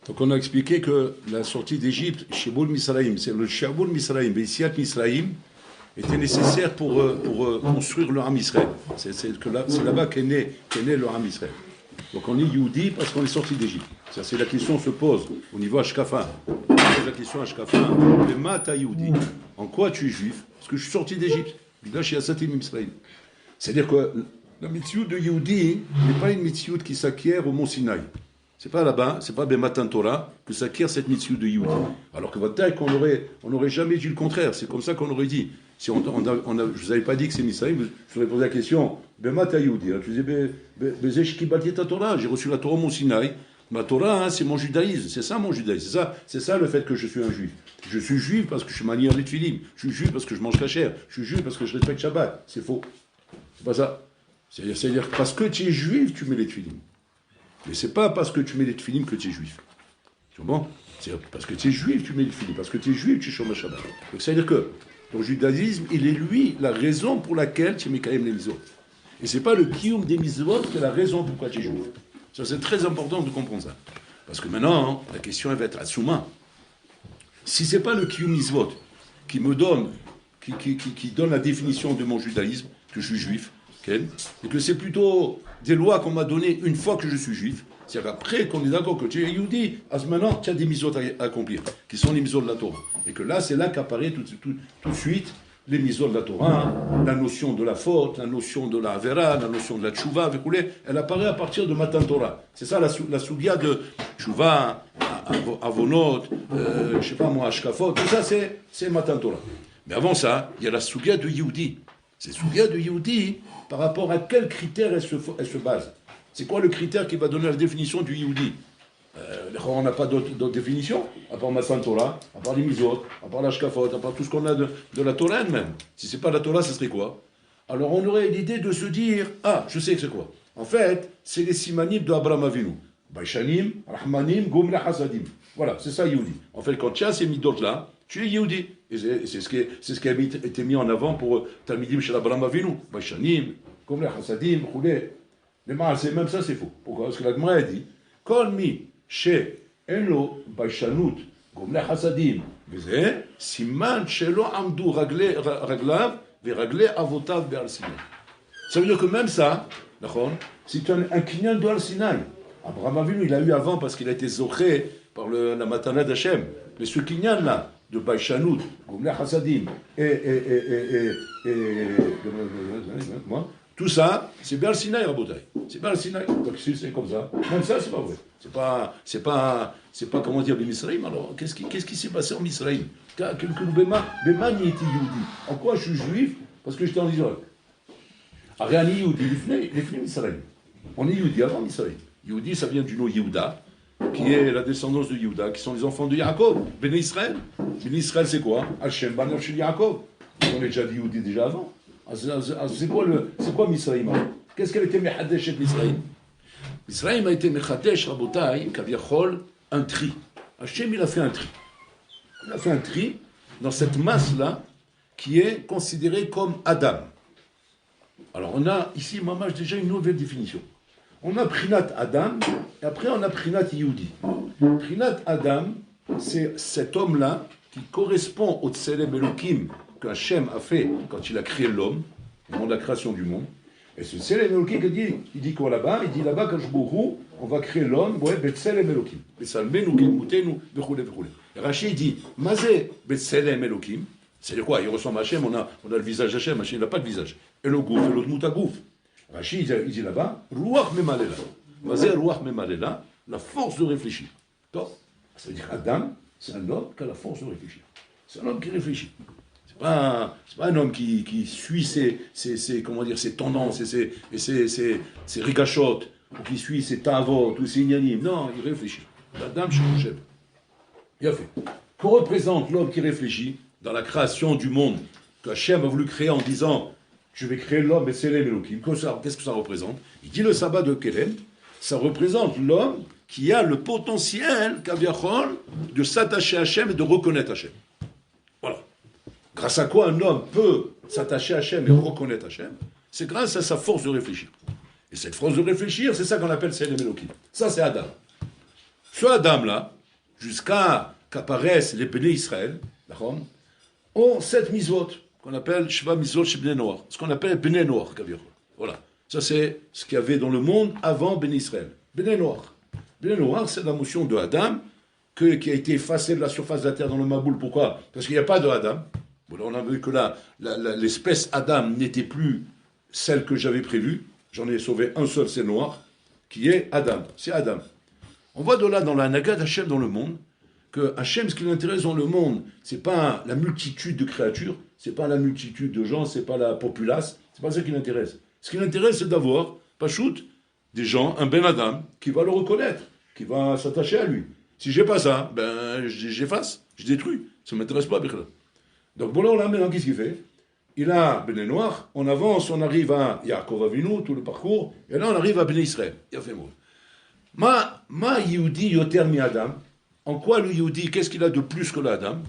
Donc on a expliqué que la sortie d'Égypte, Shiboul Misraïm, c'est le Shiboul Misraïm, Bessiat Misraïm, était nécessaire pour construire le Ham Israël. C'est là-bas qu'est né le Ham Israël. Donc on est Youdi parce qu'on est sorti d'Égypte. Ça, c'est la question se pose au niveau Ashkafa. On pose la question Ashkafa, le Mata Youdi. En quoi tu es juif? Parce que je suis sorti d'Égypte. Là, je suis à Satim Israël. C'est-à-dire que la mitzvah de Youdi n'est pas une mitzvah qui s'acquiert au Mont Sinaï. C'est pas là-bas, c'est pas Bematan Torah que s'acquiert cette mitzvah de Youdi. Alors que votre taille, on n'aurait jamais dit le contraire. C'est comme ça qu'on aurait dit. Si je ne vous avais pas dit que c'est Misraïm, je vous aurais posé la question, Bemata Youdi. Je disais, Bezech Kibati ta Torah, j'ai reçu la Torah au Mont Sinaï. Ma Torah, hein, c'est mon judaïsme, c'est ça mon judaïsme, c'est ça le fait que je suis un juif. Je suis juif parce que je suis manière les tfilim, je suis juif parce que je mange kasher, je suis juif parce que je respecte Shabbat. C'est faux. C'est pas ça. C'est-à-dire parce que tu es juif, tu mets les tfilim. Mais c'est pas parce que tu mets les tfilim que tu es juif. Tu comprends? C'est parce que tu es juif, tu mets les tfilim. Parce que tu es juif, tu chômes Shabbat. Donc c'est-à-dire que ton judaïsme, il est lui la raison pour laquelle tu mets quand même les mitzvot. Et c'est pas le kiyum des mitzvot qui est la raison pourquoi tu es juif. Ça, c'est très important de comprendre ça. Parce que maintenant, la question elle va être à Souma. Si ce n'est pas le Kiyum Mitzvot qui me donne, qui donne la définition de mon judaïsme, que je suis juif, okay, et que c'est plutôt des lois qu'on m'a données une fois que je suis juif, c'est-à-dire après qu'on est d'accord que tu es Yehudi, à ce moment, tu as des mitzvot à accomplir, qui sont les mitzvot de la Torah. Et que là, c'est là qu'apparaît tout de suite les mitzvot de la Torah, hein, la notion de la faute, la notion de la Avera, la notion de la Tchouva, elle apparaît à partir de Matan Torah. C'est ça la sougia de Tchouva, Avonot, je sais pas moi, Ashkafot, tout ça c'est Matan Torah. Mais avant ça, il y a la sougia de Yehudi. Cette sougia de Yehudi, par rapport à quels critères elle se base? C'est quoi le critère qui va donner la définition du Yehudi? On n'a pas d'autre définition, à part Matan Torah, à part les Mizot, à part l'Ashkafot, à part tout ce qu'on a de la Torah même. Si ce n'est pas la Torah, ce serait quoi? Alors on aurait l'idée de se dire, ah, je sais que c'est quoi. En fait, c'est les simanim de Abraham Avinu. Baishanim, Rahmanim, Gomle Hasadim. Voilà, c'est ça Yehudi. En fait, quand tu as ces midot-là, tu es Yehudi. Et c'est ce qui a été mis en avant pour Talmidim chez Abraham Avinu. Baishanim, Gomle Hasadim, Roulé. Mais c'est même ça, c'est faux. Pourquoi? Parce que la Gemara a dit, Kol mi שאין לו ביישנות גומלי חסדים, וזה סימן שלא עמדו רגליו ורגלי אבותיו בהר סיני. Ça veut dire que même ça, c'est un kinyan de Har Sinaï. Abraham Avinu, il a eu avant parce qu'il a été zoché par la matana d'Hachem. Mais ce kinyan là, de Baïchanout, Gomle Hasadim, tout ça, c'est Béal Sinaï, Rabotai. C'est Béal Sinaï. Donc c'est comme ça. Même ça, c'est pas vrai. C'est pas, comment dire, Misraïm. Alors, qu'est-ce qui s'est passé en Misraïm? En quoi je suis juif? Parce que j'étais en Israël. Ariani Yehudi, l'Ifne Misraïm. On est Yehudi avant Misraïm. Yehudi, ça vient du nom Yehuda, qui est la descendance de Yehuda, qui sont les enfants de Yaakov, Béné Israël. Béné Israël, c'est quoi? Hachem, Baner Shel Yaakov. On a déjà dit Yehudi déjà avant. C'est quoi Misraïm? Qu'est-ce qu'elle était Mechadesh chez Misraïm? Misraïm a été Mechadesh, Rabotai, Kaviachol, un tri. Hachem, il a fait un tri. Il a fait un tri dans cette masse-là qui est considérée comme Adam. Alors on a ici, Mamash, déjà une nouvelle définition. On a Prinat Adam, et après on a Prinat Yehudi. Prinat Adam, c'est cet homme-là qui correspond au Tselem Elohim que Hachem a fait quand il a créé l'homme, au moment de la création du monde. Et ce Tselem Elohim, il dit quoi là-bas? Il dit là-bas, quand je bourrou, on va créer l'homme, ouais, Betselem Elohim. Betsalmenu, Kelmoutenu, Bechoule, Bechoule. Et Rachid dit, Mazé, Betselem Elohim. C'est quoi? Il ressemble à Hachem, on a le visage d'Hachem, Hachem n'a pas de visage. Et le gouf, et l'autre moutagouf. Rachid, il dit là-bas, Ruach Memalela. Mazé, Ruach Memalela, la force de réfléchir. Donc, ça veut dire Adam, c'est un homme qui a la force de réfléchir. C'est un homme qui réfléchit. C'est pas un homme qui suit ses tendances et ses rigachotes, ou qui suit ses tavot, ou ses ignanim. Non, il réfléchit. Adam Shemoshem. Bien fait. Que représente l'homme qui réfléchit dans la création du monde que Hachem a voulu créer en disant je vais créer l'homme et c'est l'Elohim. Qu'est-ce que ça représente? Il dit le sabbat de Keren, ça représente l'homme qui a le potentiel, Kaviachol, de s'attacher à Hachem et de reconnaître Hachem. Voilà. Grâce à quoi un homme peut s'attacher à Hachem et reconnaître Hachem? C'est grâce à sa force de réfléchir. Et cette force de réfléchir, c'est ça qu'on appelle Selem Elohim. Ça, c'est Adam. Ce Adam-là, jusqu'à qu'apparaissent les Béné Israël, d'accord, ont 7 mitzvot, qu'on appelle Sheva mitzvot chez Béné Noir, ce qu'on appelle Béné Noir, voilà. Ça, c'est ce qu'il y avait dans le monde avant Béné Israël. Béné Noir. Béné Noir, c'est la notion de Adam, qui a été effacée de la surface de la terre dans le Maboul. Pourquoi? Parce qu'il n'y a pas de Adam. Bon, on a vu que l'espèce Adam n'était plus celle que j'avais prévue. J'en ai sauvé un seul, c'est noir, qui est Adam. C'est Adam. On voit de là, dans la Naga d'Hachem dans le monde, que Hachem, ce qui l'intéresse dans le monde, c'est pas la multitude de créatures, c'est pas la multitude de gens, c'est pas la populace, c'est pas ça qui l'intéresse. Ce qui l'intéresse, c'est d'avoir, Pachout, des gens, un Ben Adam, qui va le reconnaître, qui va s'attacher à lui. Si j'ai pas ça, ben j'efface, je détruis. Ça ne m'intéresse pas, Bechla. Donc bon, là, maintenant, qu'est-ce qu'il fait? Il a Béné Noir, on avance, on arrive à Yaakov Avinu, tout le parcours, et là on arrive à Béné Israël. Il a fait mot. Ma Yehudi yoter mi Adam. En quoi le Yehudi, qu'est-ce qu'il a de plus que l'Adam?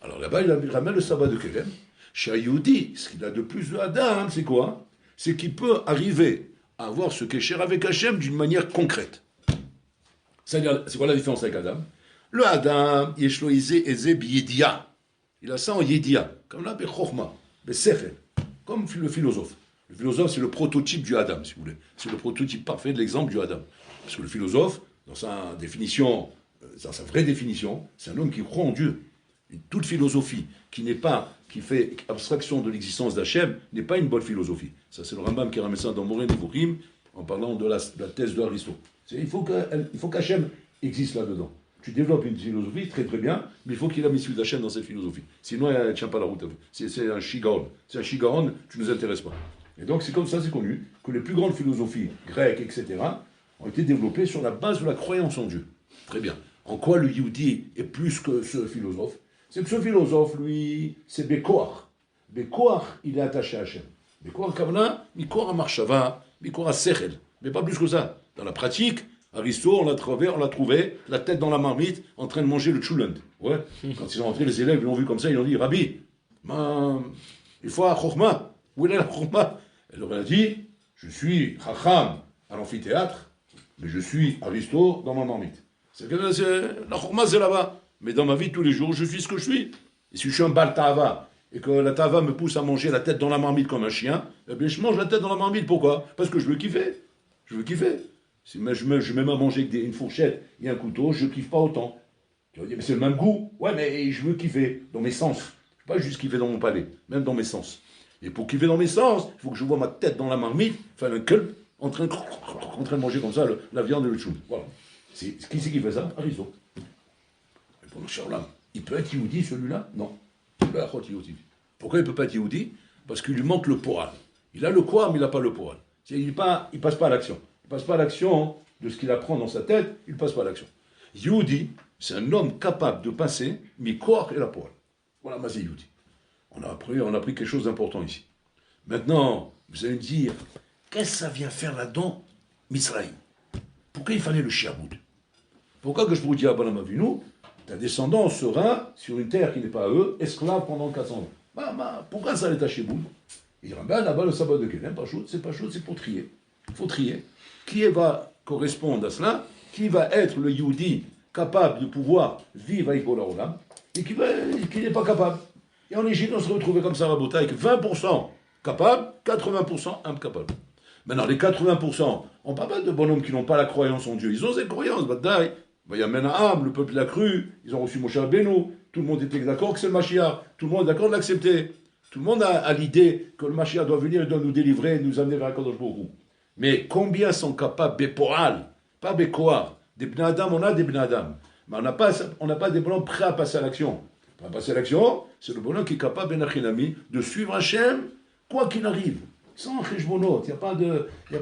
Alors là-bas, il ramène le sabbat de Kélem. Chez Yehudi, ce qu'il a de plus de Adam, c'est quoi? C'est qu'il peut arriver à avoir ce kécher avec Hachem d'une manière concrète. C'est-à-dire, c'est quoi la différence avec Adam? Le Adam, Yeshlo Eze B'Yedia. Il a ça en Yedia, comme là, B'Chochma, B'Sechel, comme le philosophe. Le philosophe, c'est le prototype du Adam, si vous voulez. C'est le prototype parfait de l'exemple du Adam. Parce que le philosophe, dans sa définition, dans sa vraie définition, c'est un homme qui croit en Dieu. Toute philosophie qui fait abstraction de l'existence d'Hachem n'est pas une bonne philosophie. Ça, c'est le Rambam qui ramène ça dans Moreh Nevuchim, en parlant de la thèse de Aristote. Il faut qu'Hachem existe là-dedans. Tu développes une philosophie, très très bien, mais il faut qu'il y ait la mission d'Hachem dans cette philosophie. Sinon, elle ne tient pas la route. C'est un shigaon. C'est un shigaon, tu ne nous intéresses pas. Et donc, c'est comme ça, c'est connu, que les plus grandes philosophies grecques, etc., ont été développées sur la base de la croyance en Dieu. Très bien. En quoi le Yehudi est plus que ce philosophe? C'est que ce philosophe, lui, c'est Bekoach. Bekoach, il est attaché à Hachem. Bekoach Kavna, Mikor Marshava, Mikor Sechel. Mais pas plus que ça. Dans la pratique, Aristote, on l'a trouvé, la tête dans la marmite, en train de manger le chulent. Ouais. Quand ils sont rentrés, les élèves l'ont vu comme ça, ils ont dit, Rabbi, il faut à Chochma. Où est la Chochma? Elle leur a dit, je suis Chacham à l'amphithéâtre, mais je suis Aristote dans ma marmite. La Chochma, c'est là-bas. Mais dans ma vie, tous les jours, je suis ce que je suis. Et si je suis un bal tava, et que la tava me pousse à manger la tête dans la marmite comme un chien, eh bien, je mange la tête dans la marmite. Pourquoi? Parce que je veux kiffer. Je veux kiffer. Si je mets à manger avec une fourchette et un couteau, je kiffe pas autant. Tu vas dire, mais c'est le même goût. Ouais, mais je veux kiffer dans mes sens. Je ne veux pas juste kiffer dans mon palais, même dans mes sens. Et pour kiffer dans mes sens, il faut que je vois ma tête dans la marmite, faire un culp, en train de manger comme ça la viande et le chou. Voilà. Qui c'est qui fait ça? Aristote. Pour le Sherlam, il peut être Yehudi celui-là? Non. Pourquoi il ne peut pas être Yehudi? Parce qu'il lui manque le poral. Il a le quoi, mais il n'a pas le poral. Il ne passe pas à l'action. Il ne passe pas à l'action de ce qu'il apprend dans sa tête, il ne passe pas à l'action. Yehudi, c'est un homme capable de passer, mais quoi et la poil. Voilà, mais c'est Yehudi. On a appris quelque chose d'important ici. Maintenant, vous allez me dire, qu'est-ce que ça vient faire là-dedans, Misraïm? Pourquoi il fallait le Shiaboud? Pourquoi que je vous dis à Balam Avinu, ta descendance sera, sur une terre qui n'est pas à eux, esclave pendant 400 ans. Pourquoi ça allait à Shiaboud? Il dit, là-bas, le sabbat de Kélem, c'est pas chaud, c'est pour trier. Il faut trier. Qui va correspondre à cela? Qui va être le Yehudi capable de pouvoir vivre avec Bola Olam et qui n'est pas capable? Et en Égypte, on se retrouvait comme ça, Rabota, avec 20% capables, 80% incapables. Maintenant, les 80%, on parle pas de bonhommes qui n'ont pas la croyance en Dieu. Ils ont cette croyance, Badaï. Il y a Menaam, le peuple l'a cru, ils ont reçu Moshe Rabbeinu, tout le monde était d'accord que c'est le Mashiach, tout le monde est d'accord de l'accepter. Tout le monde a l'idée que le Mashiach doit venir et doit nous délivrer, nous amener vers Akadosh Baruch Hu. Mais combien sont capables, Beporal, pas Bekoar, des Bnei Adam, on a des Bnei Adam, mais on n'a pas des bonhommes prêts à passer à l'action. Prêts à passer à l'action, c'est le bonhomme qui est capable, Ben Achinami, de suivre Hachem, quoi qu'il arrive. Sans cheshbonot, il n'y a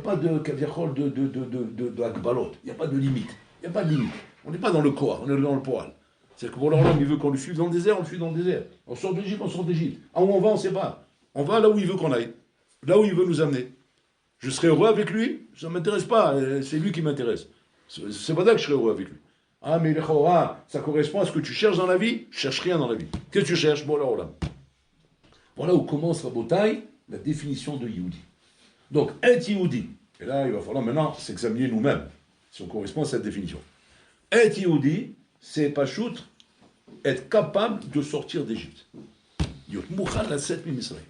pas de kaviachol de akbalot, il n'y a pas de limite. Il n'y a pas de limite. On n'est pas dans le corps, on est dans le poil. C'est que pour l'homme, il veut qu'on le suive dans le désert, on le suit dans le désert. On sort d'Égypte, on sort d'Égypte. À où on va, on ne sait pas. On va là où il veut qu'on aille. Là où il veut nous amener. Je serai heureux avec lui, ça ne m'intéresse pas, c'est lui qui m'intéresse. C'est pas ça que je serai heureux avec lui. Ah, mais ça correspond à ce que tu cherches dans la vie, je cherche rien dans la vie. Qu'est-ce que tu cherches? Bon, alors là. Voilà où commence Rabotai, la définition de Yehudi. Donc, être Yehudi, et là, il va falloir maintenant s'examiner nous-mêmes, si on correspond à cette définition. Être Yehudi, c'est Pachout, être capable de sortir d'Égypte. Yot Mouchan la 7 Misraïm.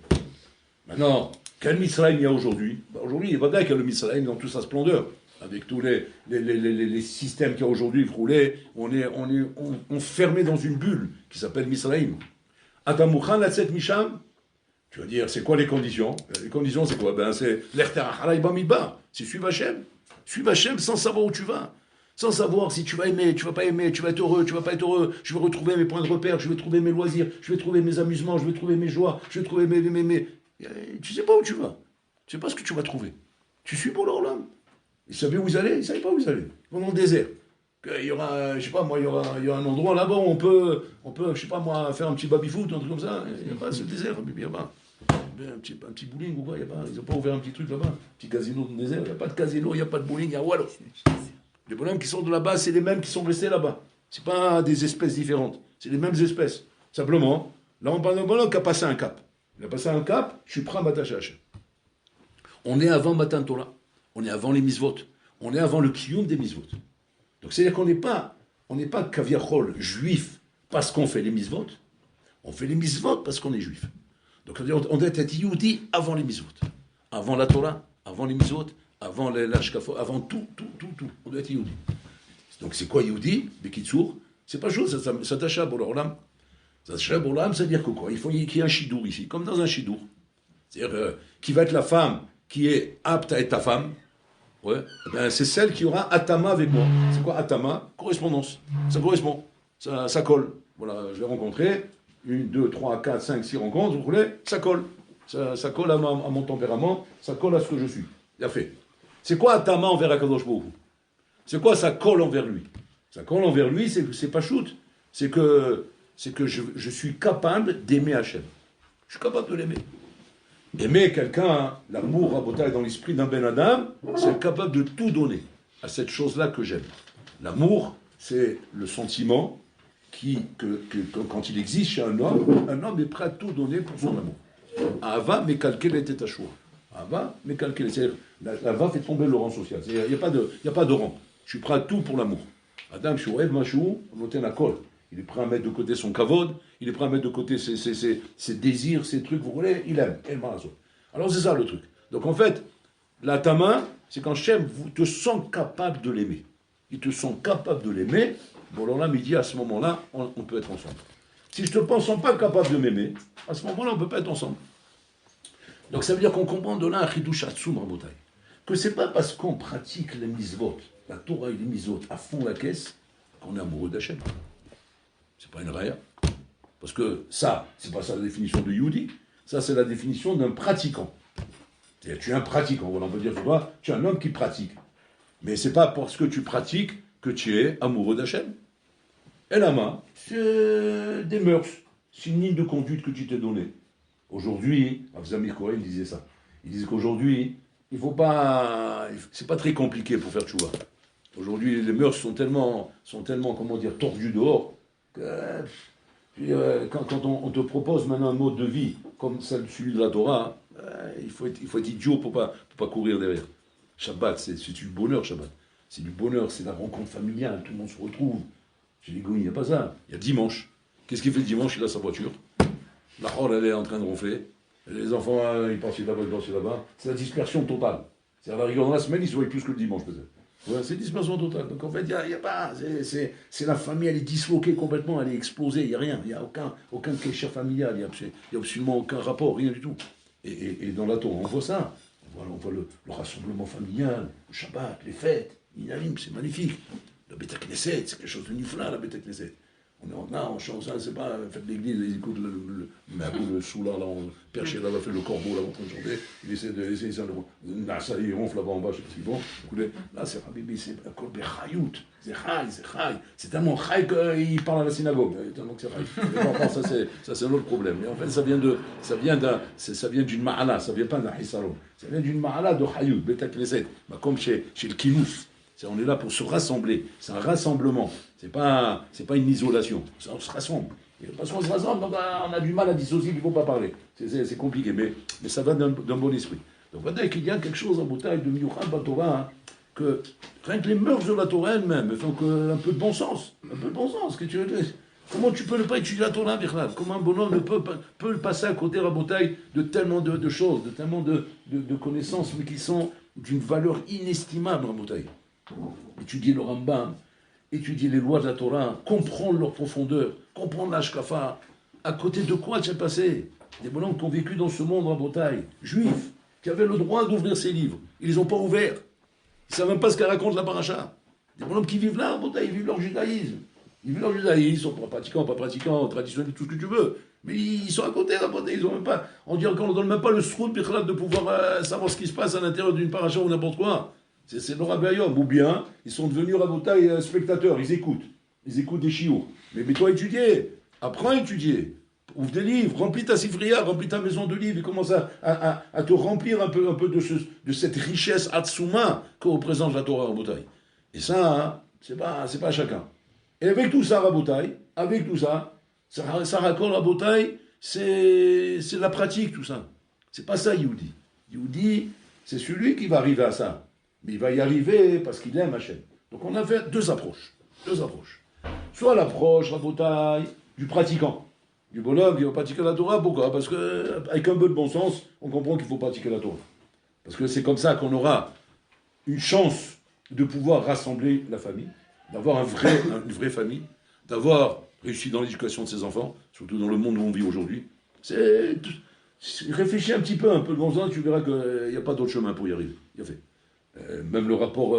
Maintenant, quel Misraïm il y a aujourd'hui? Aujourd'hui, il va dire qu'il y a le Misraïm dans toute sa splendeur. Avec tous les systèmes qu'il y a aujourd'hui roulés, on est fermé dans une bulle qui s'appelle Misraïm. Atamouchan la 7 Misham. Tu vas dire, c'est quoi les conditions? Les conditions, c'est quoi? Ben, c'est c'est suivre Hachem. Suivre Hachem sans savoir où tu vas. Sans savoir si tu vas aimer, tu vas pas aimer, tu vas être heureux, tu vas pas être heureux. Je vais retrouver mes points de repère, je vais trouver mes loisirs, je vais trouver mes amusements, je vais trouver mes joies, je vais trouver mes... Tu sais pas où tu vas. Tu sais pas ce que tu vas trouver. Tu suis pour leur l'homme. Ils savaient où ils allaient, ils savaient pas où ils allaient. Ils vont dans le désert. Il y aura, je sais pas moi, il y aura un endroit là-bas où on peut, je sais pas moi, faire un petit baby-foot, un truc comme ça. Il n'y a pas ce désert, il n'y a pas. Un petit bowling ou quoi, il y a pas. Ils n'ont pas ouvert un petit truc là-bas, un petit casino dans le désert. Il n'y a pas de casino, il n'y a pas de bowling, il y a Wallo. Les bonhommes qui sont de là-bas, c'est les mêmes qui sont restés là-bas. C'est pas des espèces différentes, c'est les mêmes espèces. Simplement, là on parle d'un bonhomme qui a passé un cap. Il a passé un cap, je suis prêt à m'attacher à Hachem. On est avant Matan Torah, on est avant les misvot, on est avant le kiyum des misvot. Donc c'est-à-dire qu'on n'est pas kaviachol, juif, parce qu'on fait les misvot, on fait les misvot parce qu'on est juif. Donc on doit être Yehudi avant les misvot, avant la Torah, avant les misvot, avant l'ashkafo, avant tout. On doit être Yehudi. Donc c'est quoi Yehudi? Bekitsour, c'est pas chose, ça t'achète pour l'olam. Ça t'achète pour l'olam, c'est-à-dire que quoi? Il faut qu'il y ait un chidour ici, comme dans un chidour. C'est-à-dire qui va être la femme qui est apte à être ta femme. Ouais, ben c'est celle qui aura Atama avec moi. C'est quoi Atama? Correspondance. Ça correspond. Ça colle. Voilà, je l'ai rencontré. 1, 2, 3, 4, 5, 6 rencontres, vous voulez? Ça colle. Ça colle à mon tempérament, ça colle à ce que je suis. Il a fait. C'est quoi Atama envers Akadosh Baruch Hu? C'est quoi ça colle envers lui? Ça colle envers lui, c'est pas shoot. C'est que je suis capable d'aimer Hachem. Je suis capable de l'aimer. Aimer quelqu'un, l'amour, Rabotai, dans l'esprit d'un Ben Adam, c'est être capable de tout donner à cette chose-là que j'aime. L'amour, c'est le sentiment que quand il existe chez un homme est prêt à tout donner pour son amour. Ava, mais calquel était à choix. Ava, mais calquel. C'est-à-dire, la va fait tomber le rang social. Il n'y a pas de rang. Je suis prêt à tout pour l'amour. Adam, Shouev, Machou, Noten Akol. Il est prêt à mettre de côté son kavod, il est prêt à mettre de côté ses désirs, ses trucs, vous voulez, il aime. Alors c'est ça le truc. Donc en fait, la tama, c'est quand Hachem te sent capable de l'aimer. Il te sent capable de l'aimer, bon alors là, midi, à ce moment-là, on peut être ensemble. Si je ne te sens pas capable de m'aimer, à ce moment-là, on ne peut pas être ensemble. Donc ça veut dire qu'on comprend de là un chidouch atzum rabotai. Que c'est pas parce qu'on pratique les misvot, la Torah et les misvot à fond la caisse, qu'on est amoureux d'Hachem. C'est pas une raya. Parce que ça, c'est pas ça la définition de Yehudi, ça c'est la définition d'un pratiquant. C'est-à-dire, tu es un pratiquant, voilà, on peut dire, tu es un homme qui pratique. Mais c'est pas parce que tu pratiques que tu es amoureux d'Hachem. Et la main, c'est des mœurs, c'est une ligne de conduite que tu t'es donnée. Aujourd'hui, Avzamir Kohen disait ça. Il disait qu'aujourd'hui, il faut pas, c'est pas très compliqué pour faire tchouva. Aujourd'hui, les mœurs sont tellement, comment dire, tordues dehors. Quand on te propose maintenant un mode de vie comme celui de la Torah, il faut être idiot pour pas courir derrière. Shabbat, c'est du bonheur, Shabbat. C'est du bonheur, c'est la rencontre familiale, tout le monde se retrouve. Chez les gouilles, il n'y a pas ça. Il y a dimanche. Qu'est-ce qu'il fait le dimanche? Il a sa voiture. La horde, elle est en train de ronfler. Les enfants, ils passent là-bas, ils passent là-bas. C'est la dispersion totale. C'est à la rigueur dans la semaine, ils se voient plus que le dimanche, peut-être. Ouais, c'est dispersion totale. Donc en fait, il n'y a pas. C'est la famille, elle est disloquée complètement, elle est explosée, il n'y a rien. Il n'y a aucun kécher familial, il n'y a absolument aucun rapport, rien du tout. Et dans la Torah, on voit ça. On voit le rassemblement familial, le Shabbat, les fêtes, c'est magnifique. La Beta Knesset, c'est quelque chose de nifla, la Beta Knesset. On chante ça, c'est pas fait de l'église, ils écoutent le soulard là, perché là, fait le corbeau là, en train de chanter, il essaie ça, ça il ronfle là-bas en bas, je sais pas ce qu'ils vont. Écoutez, là c'est Habibi, c'est un corbeau chayout, c'est chai, c'est tellement chai qu'il parle à la synagogue, tellement que c'est chai. Ça c'est un autre problème. Mais en fait, ça vient d'une ma'ala, ça vient pas d'un hisaron, ça vient d'une ma'ala de chayout, Beta Knesset, comme chez le kinous. On est là pour se rassembler. C'est un rassemblement. C'est pas une isolation. On se rassemble. Et parce qu'on se rassemble, on a du mal à dissocier qu'il ne faut pas parler. C'est compliqué, mais ça va d'un bon esprit. Donc, vous voyez qu'il y a quelque chose en bouteille de Miyuchad Batora, que rien que les mœurs de la Torah elle-même, enfin, un peu de bon sens. Un peu de bon sens. Comment tu peux ne pas étudier la Torah, Bichlal? Comment un bonhomme ne peut passer à côté, Rabotai, de tellement de choses, de tellement de connaissances, mais qui sont d'une valeur inestimable, Rabotai. Étudier le Rambam, étudier les lois de la Torah, comprendre leur profondeur, comprendre l'Ashkafa. À côté de quoi tu es passé? Des bonhommes qui ont vécu dans ce monde, Rabotai, juifs, qui avaient le droit d'ouvrir ces livres. Ils les ont pas ouverts. Ils ne savent même pas ce qu'elle raconte la paracha. Des bonhommes qui vivent là, ils vivent leur judaïsme. Ils vivent leur judaïsme, ils sont pas pratiquants, traditionnels, tout ce que tu veux. Mais ils sont à côté, là, ils ont même pas. On dirait qu'on ne donne même pas le srout de pouvoir savoir ce qui se passe à l'intérieur d'une paracha ou n'importe quoi. C'est le Rabbayom. Ou bien, ils sont devenus Rabotai spectateurs, ils écoutent. Ils écoutent des chiours. Mais toi, étudier. Apprends à étudier. Ouvre des livres, remplis ta sifria, remplis ta maison de livres et commence à te remplir un peu de cette richesse atsuma que représente la Torah Rabotai. Et ça, hein, c'est pas à chacun. Et avec tout ça, Rabotai, ça raccorde Rabotai, c'est la pratique, tout ça. C'est pas ça, Yehudi. Yehudi, c'est celui qui va arriver à ça. Mais il va y arriver parce qu'il aime Hachem. Donc on a fait deux approches. Soit l'approche, Rabotai, du pratiquant. Du bonhomme qui va pratiquer la Torah. Pourquoi? Parce qu'avec un peu de bon sens, on comprend qu'il faut pratiquer la Torah. Parce que c'est comme ça qu'on aura une chance de pouvoir rassembler la famille, d'avoir une vraie famille, d'avoir réussi dans l'éducation de ses enfants, surtout dans le monde où on vit aujourd'hui. Réfléchis un peu de bon sens, tu verras qu'il n'y a pas d'autre chemin pour y arriver. Il y a fait. Même le rapport,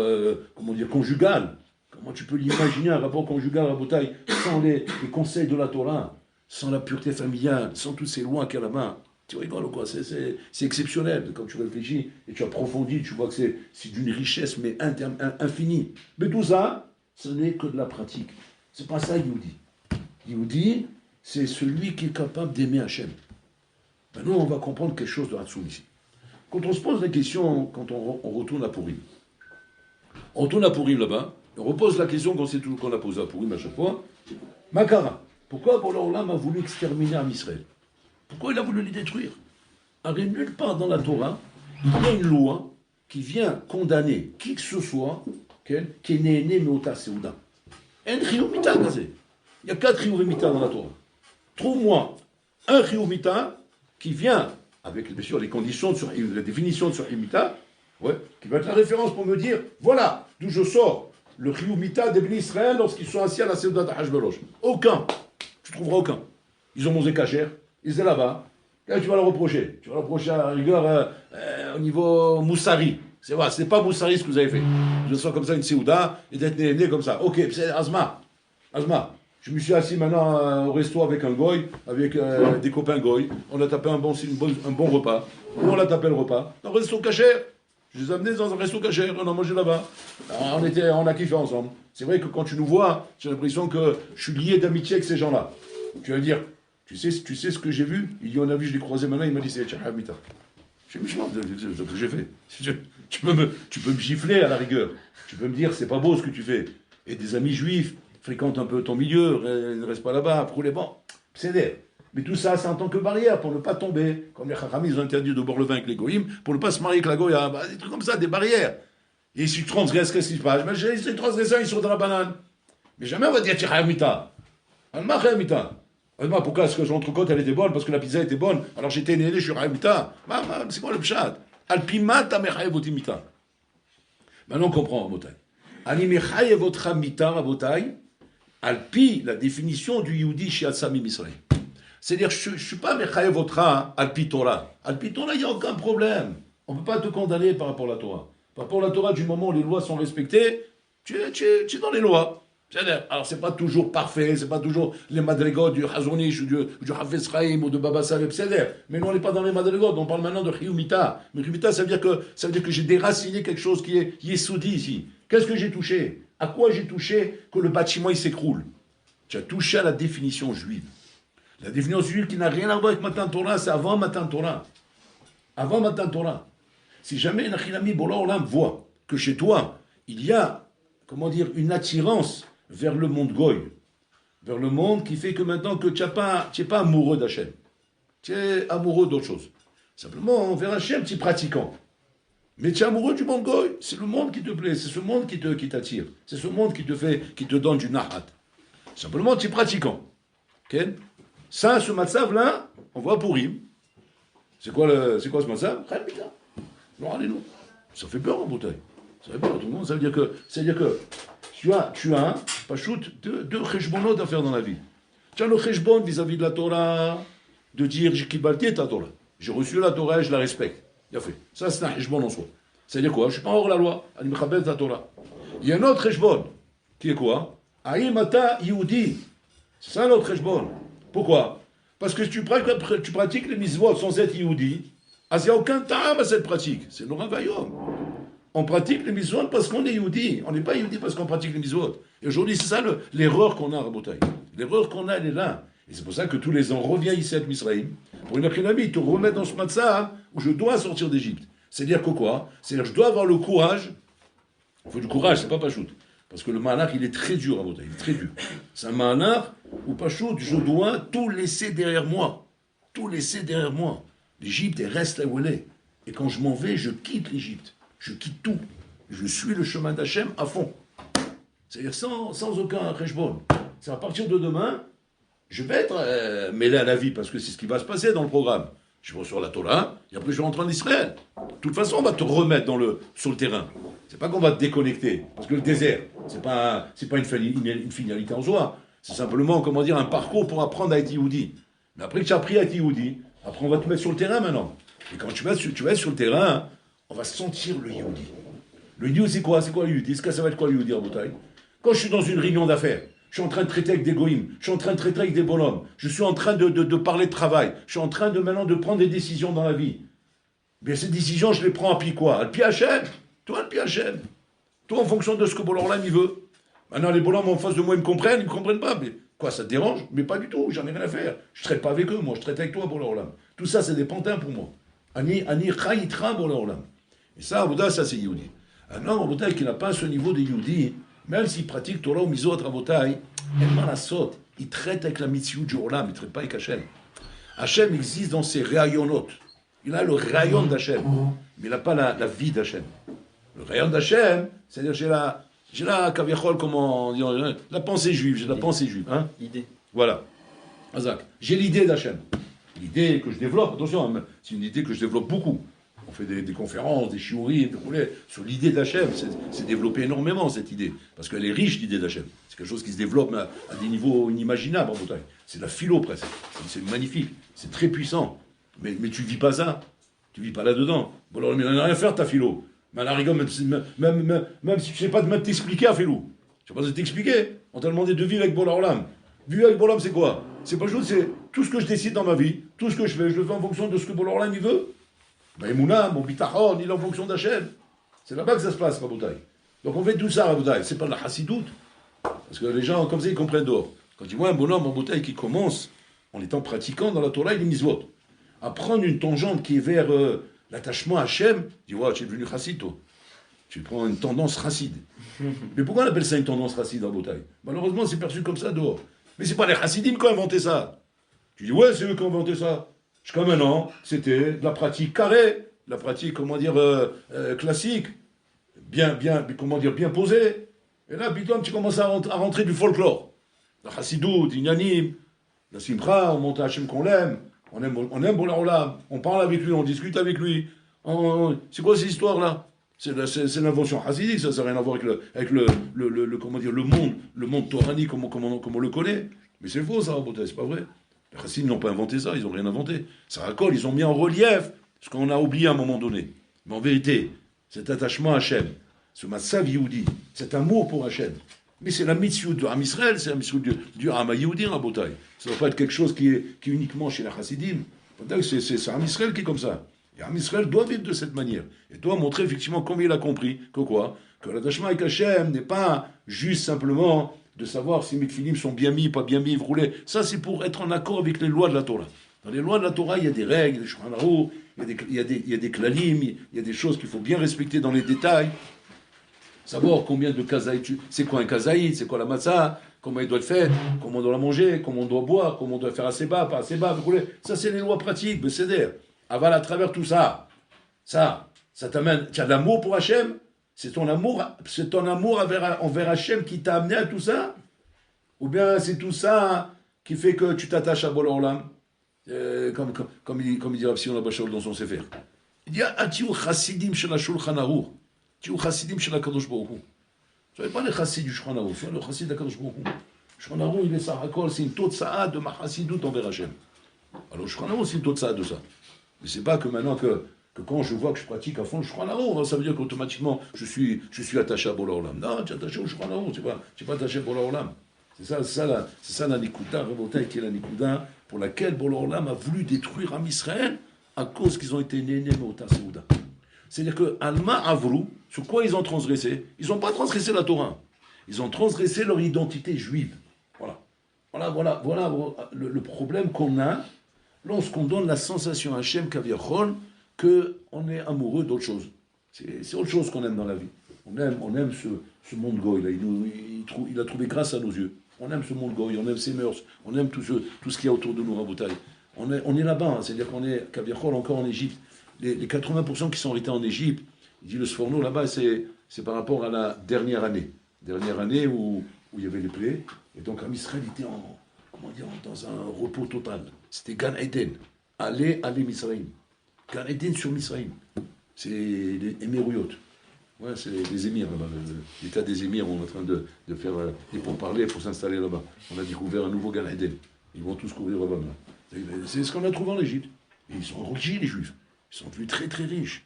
conjugal. Comment tu peux l'imaginer, un rapport conjugal à Rabotai, sans les conseils de la Torah, sans la pureté familiale, sans toutes ces lois qu'il y a là-bas? Tu rigoles ou quoi? C'est exceptionnel. Quand tu réfléchis et tu approfondis, tu vois que c'est d'une richesse, mais infinie. Mais tout ça, ce n'est que de la pratique. C'est pas ça, Yehudi. Yehudi, c'est celui qui est capable d'aimer Hachem. Maintenant, on va comprendre quelque chose de Hatsoum ici. Quand on se pose la question, quand on retourne à Purim, on retourne à Purim là-bas, on repose la question qu'on sait toujours qu'on a posée à Purim à chaque fois. Makara, pourquoi Bola-Olam a voulu exterminer Am Israël? Pourquoi il a voulu les détruire? Alors, nulle part dans la Torah, il y a une loi qui vient condamner qui que ce soit qui est né Meota Seuda. Il y a 4 Chiyuvimita dans la Torah. Trouve-moi un Chiyuvimita qui vient, avec bien sûr les conditions, la définition de ce Chiyuvimita, qui va être la référence pour me dire, voilà d'où je sors le Chiyuvimita des Bnei Israël lorsqu'ils sont assis à la Seuda d'Achashverosh. Aucun. Tu trouveras aucun. Ils ont mangé cachère, ils étaient là-bas. Qu'est-ce que tu vas leur reprocher? Tu vas leur reprocher à la rigueur au niveau Moussari. C'est vrai, c'est pas Moussari ce que vous avez fait. Je sens comme ça une Séouda et d'être né comme ça. Ok, c'est Azma. Je me suis assis maintenant au resto avec un goy, avec des copains goy. On a tapé un bon repas. Où on a tapé le repas? Dans un resto cachère. Je les ai amenés dans un resto cachère, on a mangé là-bas. On a kiffé ensemble. C'est vrai que quand tu nous vois, j'ai l'impression que je suis lié d'amitié avec ces gens-là. Tu vas dire, tu sais ce que j'ai vu? Il y en a vu, je l'ai croisé maintenant, il m'a dit c'est Tchahamita. J'ai dit, ce que j'ai fait. Tu peux me gifler à la rigueur. Tu peux me dire, c'est pas beau ce que tu fais. Et des amis juifs fréquentent un peu ton milieu, ne reste pas là-bas, après les bancs. C'est des. Mais tout ça, c'est en tant que barrière, pour ne pas tomber. Comme les Chacham, ils ont interdit de boire le vin avec les goïms, pour ne pas se marier avec la goya. Des trucs comme ça, des barrières. Et si tu transgresses, qu'est-ce qui se passe? Les transgresseurs, ils sont dans la banane. Mais jamais on va dire Tchahamita. Alma Tchahamita. Pourquoi est-ce que l'entrecôte, elle était bonne? Parce que la pizza était bonne. Alors j'étais né, je suis Tchahamita. C'est quoi le pshat? Alpimata mechayevotimita. Maintenant on comprend, Rabotai. Ani mechayevotra mita, Rabotai, alpi, la définition du Yehudi chez Atzami Misraël. C'est-à-dire, je ne suis pas mechayevotra alpi Torah. Alpi Torah, il n'y a aucun problème. On ne peut pas te condamner par rapport à la Torah. Par rapport à la Torah, du moment où les lois sont respectées, tu es dans les lois. Alors, c'est pas toujours parfait, c'est pas toujours les madrigots du Hazonish ou du Hafez Chaim ou de Baba Saleh, mais nous, on n'est pas dans les madrigots, on parle maintenant de Chiyuvimita. Mais Chiyuvimita, ça veut dire que j'ai déraciné quelque chose qui est soudi ici. Qu'est-ce que j'ai touché? À quoi j'ai touché que le bâtiment, il s'écroule? Tu as touché à la définition juive. La définition juive qui n'a rien à voir avec Matan Torah, c'est avant Matan Torah. Avant Matan Torah. Si jamais un Achinami Bola Olam voit que chez toi, il y a, une attirance vers le monde goy, vers le monde qui fait que maintenant que tu n'es pas amoureux d'Hachem, tu es amoureux d'autre chose. Simplement, vers Hachem, tu es pratiquant. Mais tu es amoureux du monde goy, c'est le monde qui te plaît, c'est ce monde qui t'attire, c'est ce monde qui te donne du nahat. Simplement, tu es pratiquant. Okay? Ça, ce matzav-là, on voit pour Purim. C'est quoi ce matzav? Ça fait peur en bouteille. Ça fait peur, tout le monde. Ça veut dire que tu as pas shoot, deux cheshbonot à faire dans la vie. Tu as le cheshbon vis-à-vis de la Torah, de dire j'ai kibalti ta Torah. J'ai reçu la Torah et je la respecte. Il a fait. Ça, c'est un cheshbon en soi. C'est-à-dire quoi? Je ne suis pas hors la loi. Il y a un autre cheshbon qui est quoi? Aïmata Yehudi. C'est ça notre cheshbon. Pourquoi? Parce que tu pratiques les mitzvot sans être Yehudi, il n'y a aucun temps à cette pratique. C'est le Ravayom. On pratique les mitzvot parce qu'on est Yehudi. On n'est pas Yehudi parce qu'on pratique les mitzvot. Et aujourd'hui, c'est ça l'erreur qu'on a à Rabotai. L'erreur qu'on a, elle est là. Et c'est pour ça que tous les ans, on revient ici à Misraïm pour une achinami, te remettre dans ce matzah où je dois sortir d'Égypte. C'est-à-dire que quoi? C'est-à-dire que je dois avoir le courage. Il faut du courage, c'est pas Pachout. Parce que le mahanach, il est très dur à Rabotai. Il est très dur. C'est un mahanach où Pachout, je dois tout laisser derrière moi. Tout laisser derrière moi. L'Égypte, elle reste là où elle est. Et quand je m'en vais, je quitte l'Égypte. Je quitte tout. Je suis le chemin d'Hachem à fond. C'est-à-dire sans aucun rejbon. C'est à partir de demain, je vais être mêlé à la vie, parce que c'est ce qui va se passer dans le programme. Je reçois la Torah, et après je rentre en Israël. De toute façon, on va te remettre sur le terrain. C'est pas qu'on va te déconnecter, parce que le désert, c'est pas une finalité en soi. C'est simplement, comment dire, un parcours pour apprendre à être Yehudi. Mais après que tu as appris à être Yehudi, après on va te mettre sur le terrain maintenant. Et quand tu vas être sur le terrain, on va sentir le Yehudi. Le Yehudi, c'est quoi? C'est quoi le Yehudi? Est-ce que ça va être quoi le Yehudi en bouteille? Quand je suis dans une réunion d'affaires, je suis en train de traiter avec des goïms, je suis en train de traiter avec des bonhommes, je suis en train de parler de travail, je suis en train maintenant de prendre des décisions dans la vie. Bien, ces décisions, je les prends à pied quoi? À pied Hachem. Toi, à pied Hachem. Toi, en fonction de ce que Bollorlam il veut. Maintenant, les bonhommes en face de moi, ils me comprennent pas. Mais quoi, ça te dérange? Mais pas du tout, j'en ai rien à faire. Je traite pas avec eux, moi, je traite avec toi, Bollorlam. Tout ça, c'est des pantins pour moi. Ani chayitra Bollorlam. Et ça, Abouda, ça c'est Yehudi. Un homme, Abouda, qui n'a pas ce niveau de Yehudi, même s'il pratique Torah ou Mizot, Rabotai, il traite avec la mitzvah du Olam, il ne traite pas avec Hachem. Hachem existe dans ses rayonnot. Il a le rayon d'Hachem, mais il n'a pas la vie d'Hachem. Le rayon d'Hachem, c'est-à-dire j'ai la kaviachol, comment dire, la pensée juive, j'ai la pensée juive. Hein? L'idée. Voilà. Azak. J'ai l'idée d'Hachem. L'idée que je développe, attention, c'est une idée que je développe beaucoup. On fait des conférences, des shiurim, sur l'idée d'Hachem. C'est développé énormément, cette idée. Parce qu'elle est riche, l'idée d'Hachem. C'est quelque chose qui se développe à des niveaux inimaginables en Bretagne. C'est de la philo, presque. C'est magnifique. C'est très puissant. Mais tu ne vis pas ça. Tu ne vis pas là-dedans. Bon, alors, mais on n'a rien à faire, ta philo. Mais à la rigueur, même si tu ne sais pas de t'expliquer à philo. Tu n'as pas de t'expliquer. On t'a demandé de vivre avec Bollorlam. Vivre avec Bollorlam, c'est quoi? C'est pas juste, c'est tout ce que je décide dans ma vie, tout ce que je le fais en fonction de ce que Bollorlam il veut. Ben, Mouna, mon bitachon, il est en fonction d'Hachem. C'est là-bas que ça se passe, Rabotai. Donc on fait tout ça, Rabotai. C'est pas de la chassidoute. Parce que les gens, comme ça, ils comprennent dehors. Quand ils voient un bonhomme en Rabotai qui commence, en étant pratiquant dans la Torah, il est misvot. À prendre une tangente qui est vers l'attachement à Hachem, il dit, ouais, tu es devenu chassid, toi. Tu prends une tendance chassid. Mais pourquoi on appelle ça une tendance chassid, Rabotai? Malheureusement, c'est perçu comme ça dehors. Mais c'est pas les chassidim qui ont inventé ça. Tu dis, ouais, c'est eux qui ont inventé ça. Jusqu'à maintenant, c'était de la pratique carrée, de la pratique, comment dire, classique, bien posée. Et là, putain, tu commences à rentrer du folklore. La chassidoute, Inyanim, la simcha, on monte à Hachem qu'on l'aime, on aime Bollorlam, on parle avec lui, on discute avec lui. C'est quoi cette histoire-là? C'est l'invention chassidique, ça n'a rien à voir avec le monde torani comme on le connaît. Mais c'est faux, ça, c'est pas vrai. Les chassidim n'ont pas inventé ça, ils n'ont rien inventé. Ça racole, ils ont mis en relief ce qu'on a oublié à un moment donné. Mais en vérité, cet attachement à Hachem, ce matzav Yehudi, cet amour pour Hachem, mais c'est la mitzvah de Am Israël, c'est la mitzvah du Am Yehudi en Rabotai. Ça ne doit pas être quelque chose qui est uniquement chez les chassidim. C'est Am Israël qui est comme ça. Et Am Israël doit vivre de cette manière. Et doit montrer effectivement combien il a compris que quoi? Que l'attachement avec Hachem n'est pas juste simplement de savoir si mes tefillim sont bien mis, pas bien mis, roulés. Ça, c'est pour être en accord avec les lois de la Torah. Dans les lois de la Torah, il y a des règles, il y a des shulchan aruch, il y a des klalim, il y a des choses qu'il faut bien respecter dans les détails. Savoir combien de kazaït, c'est quoi un kazaït, c'est quoi la matzah, comment il doit être fait, comment on doit la manger, comment on doit boire, comment on doit faire assez bas, pas assez bas, roulé. Ça, c'est les lois pratiques, Besséder. Aval à travers tout ça, Ça t'amène, tu as de l'amour pour Hachem? C'est ton amour envers Hachem qui t'a amené à tout ça? Ou bien c'est tout ça qui fait que tu t'attaches à Bolo Olam? Comme il dit Rav Sion Abashol dans son Sefer. Il dit Atiu chassidim shel Shulchan Aruch. Atiu chassidim shel HaKadosh Baruch Hu. Soyez pas les chassid du Shulchan Aruch, soyez le chassid de HaKadosh Baruch Hu. Le Shulchan Aruch, il est Sahakol, c'est une totsa'a de ma chassidoute envers Hachem. Alors le Shulchan Aruch, c'est une totsa'a de ça. Mais c'est pas que maintenant que quand je vois que je pratique à fond le Shulchan Aruch, ça veut dire qu'automatiquement je suis attaché à Bolo Olam. Non, tu es attaché au Shulchan Aruch, tu n'es pas attaché à Bolo Olam. C'est ça la Nikuda, Rabotai, qui est la Nikuda pour laquelle Bolo Olam a voulu détruire Am Israël à cause qu'ils ont été nés Meota Seuda. C'est-à-dire que Alma Avru, sur quoi ils ont transgressé? Ils n'ont pas transgressé la Torah. Ils ont transgressé leur identité juive. Voilà le problème qu'on a lorsqu'on donne la sensation à Hachem Kaviachol qu'on est amoureux d'autre chose. C'est autre chose qu'on aime dans la vie. On aime ce monde goy, là. Il a trouvé grâce à nos yeux. On aime ce monde goy, on aime ses mœurs, on aime tout ce qu'il y a autour de nous, Rabotai. On est là-bas, hein, c'est-à-dire qu'on est, Kaviachol, encore en Égypte. Les 80% qui sont arrêtés en Égypte, il dit le Sforno, là-bas, c'est par rapport à la dernière année. Dernière année où il y avait les plaies. Et donc, Am Israël était dans un repos total. C'était Gan Eden. Allez, Misraïm. Gan Eden sur Misraïm. C'est les Émiriotes. Ouais, c'est les émirs là-bas. L'état des émirs, on est en train de faire des pourparlers pour s'installer là-bas. On a découvert un nouveau Gan Eden. Ils vont tous courir là-bas. C'est ce qu'on a trouvé en Égypte. Et ils sont enrichis, les Juifs. Ils sont devenus très très riches.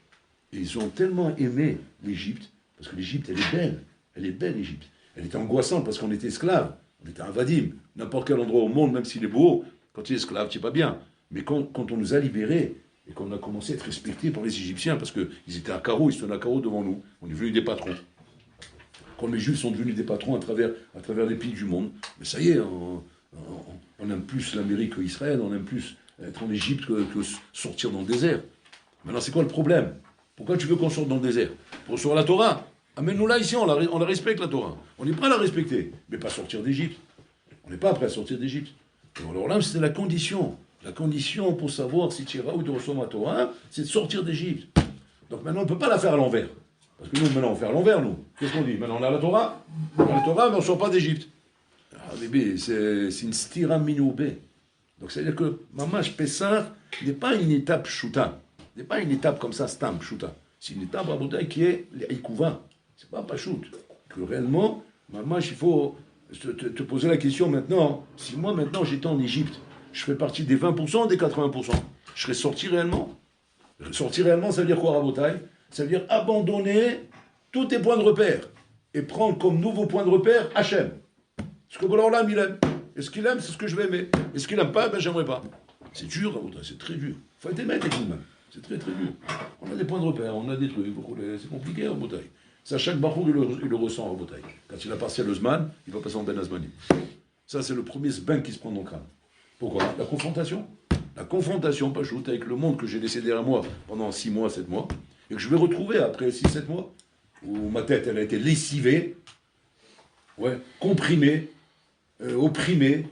Et ils ont tellement aimé l'Égypte, parce que l'Égypte, elle est belle. Elle est belle, l'Égypte. Elle était angoissante parce qu'on était esclaves. On était un vadim. N'importe quel endroit au monde, même s'il est beau, quand tu es esclave, tu n'es pas bien. Mais quand on nous a libérés, et qu'on a commencé à être respectés par les Égyptiens, parce qu'ils étaient à carreau, ils se tenaient à carreau devant nous, on est devenus des patrons. Quand les Juifs sont devenus des patrons à travers les pays du monde, mais ça y est, on aime plus l'Amérique qu'Israël, on aime plus être en Égypte que sortir dans le désert. Maintenant, c'est quoi le problème? Pourquoi tu veux qu'on sorte dans le désert? Pour recevoir la Torah. Amène-nous là, ici, on la respecte, la Torah. On est prêt à la respecter, mais pas sortir d'Égypte. On n'est pas prêt à sortir d'Égypte. Alors là, c'était la condition. La condition pour savoir si tu iras ou de recevoir la Torah, c'est de sortir d'Égypte. Donc maintenant, on ne peut pas la faire à l'envers. Parce que nous, maintenant, on fait à l'envers, nous. Qu'est-ce qu'on dit? Maintenant, on a la Torah. On a la Torah, mais on ne sort pas d'Égypte. Ah, bébé, c'est une stira minoubé. Donc, c'est-à-dire que Mamash Pessah n'est pas une étape chouta. N'est pas une étape comme ça, stamp, chouta. C'est une étape à Bouddha qui est l'Ikouva. C'est pas pachout. Que réellement, Mamash, il faut te poser la question maintenant. Si moi, maintenant, j'étais en Égypte, je fais partie des 20%, des 80%. Je serais sorti réellement? Sortir réellement, ça veut dire quoi, Rabotai? Ça veut dire abandonner tous tes points de repère et prendre comme nouveau point de repère Hachem. Ce que Bolo Olam, il aime. Et ce qu'il aime, c'est ce que je vais aimer. Et ce qu'il n'aime pas, ben j'aimerais pas. C'est dur, Rabotai, c'est très dur. Il faut être aimé avec nous-mêmes. C'est très très dur. On a des points de repère, on a des trucs. C'est compliqué, Rabotai. Ça, chaque baroud, il le ressent, Rabotai. Quand il a passé le Zman, il va passer en Ben Azmani. Ça, c'est le premier zban qui se prend dans le crâne. Pourquoi? La confrontation. La confrontation, pas shoot, avec le monde que j'ai laissé derrière moi pendant 6 mois, 7 mois, et que je vais retrouver après 6-7 mois, où ma tête, elle a été lessivée, ouais, comprimée, opprimée,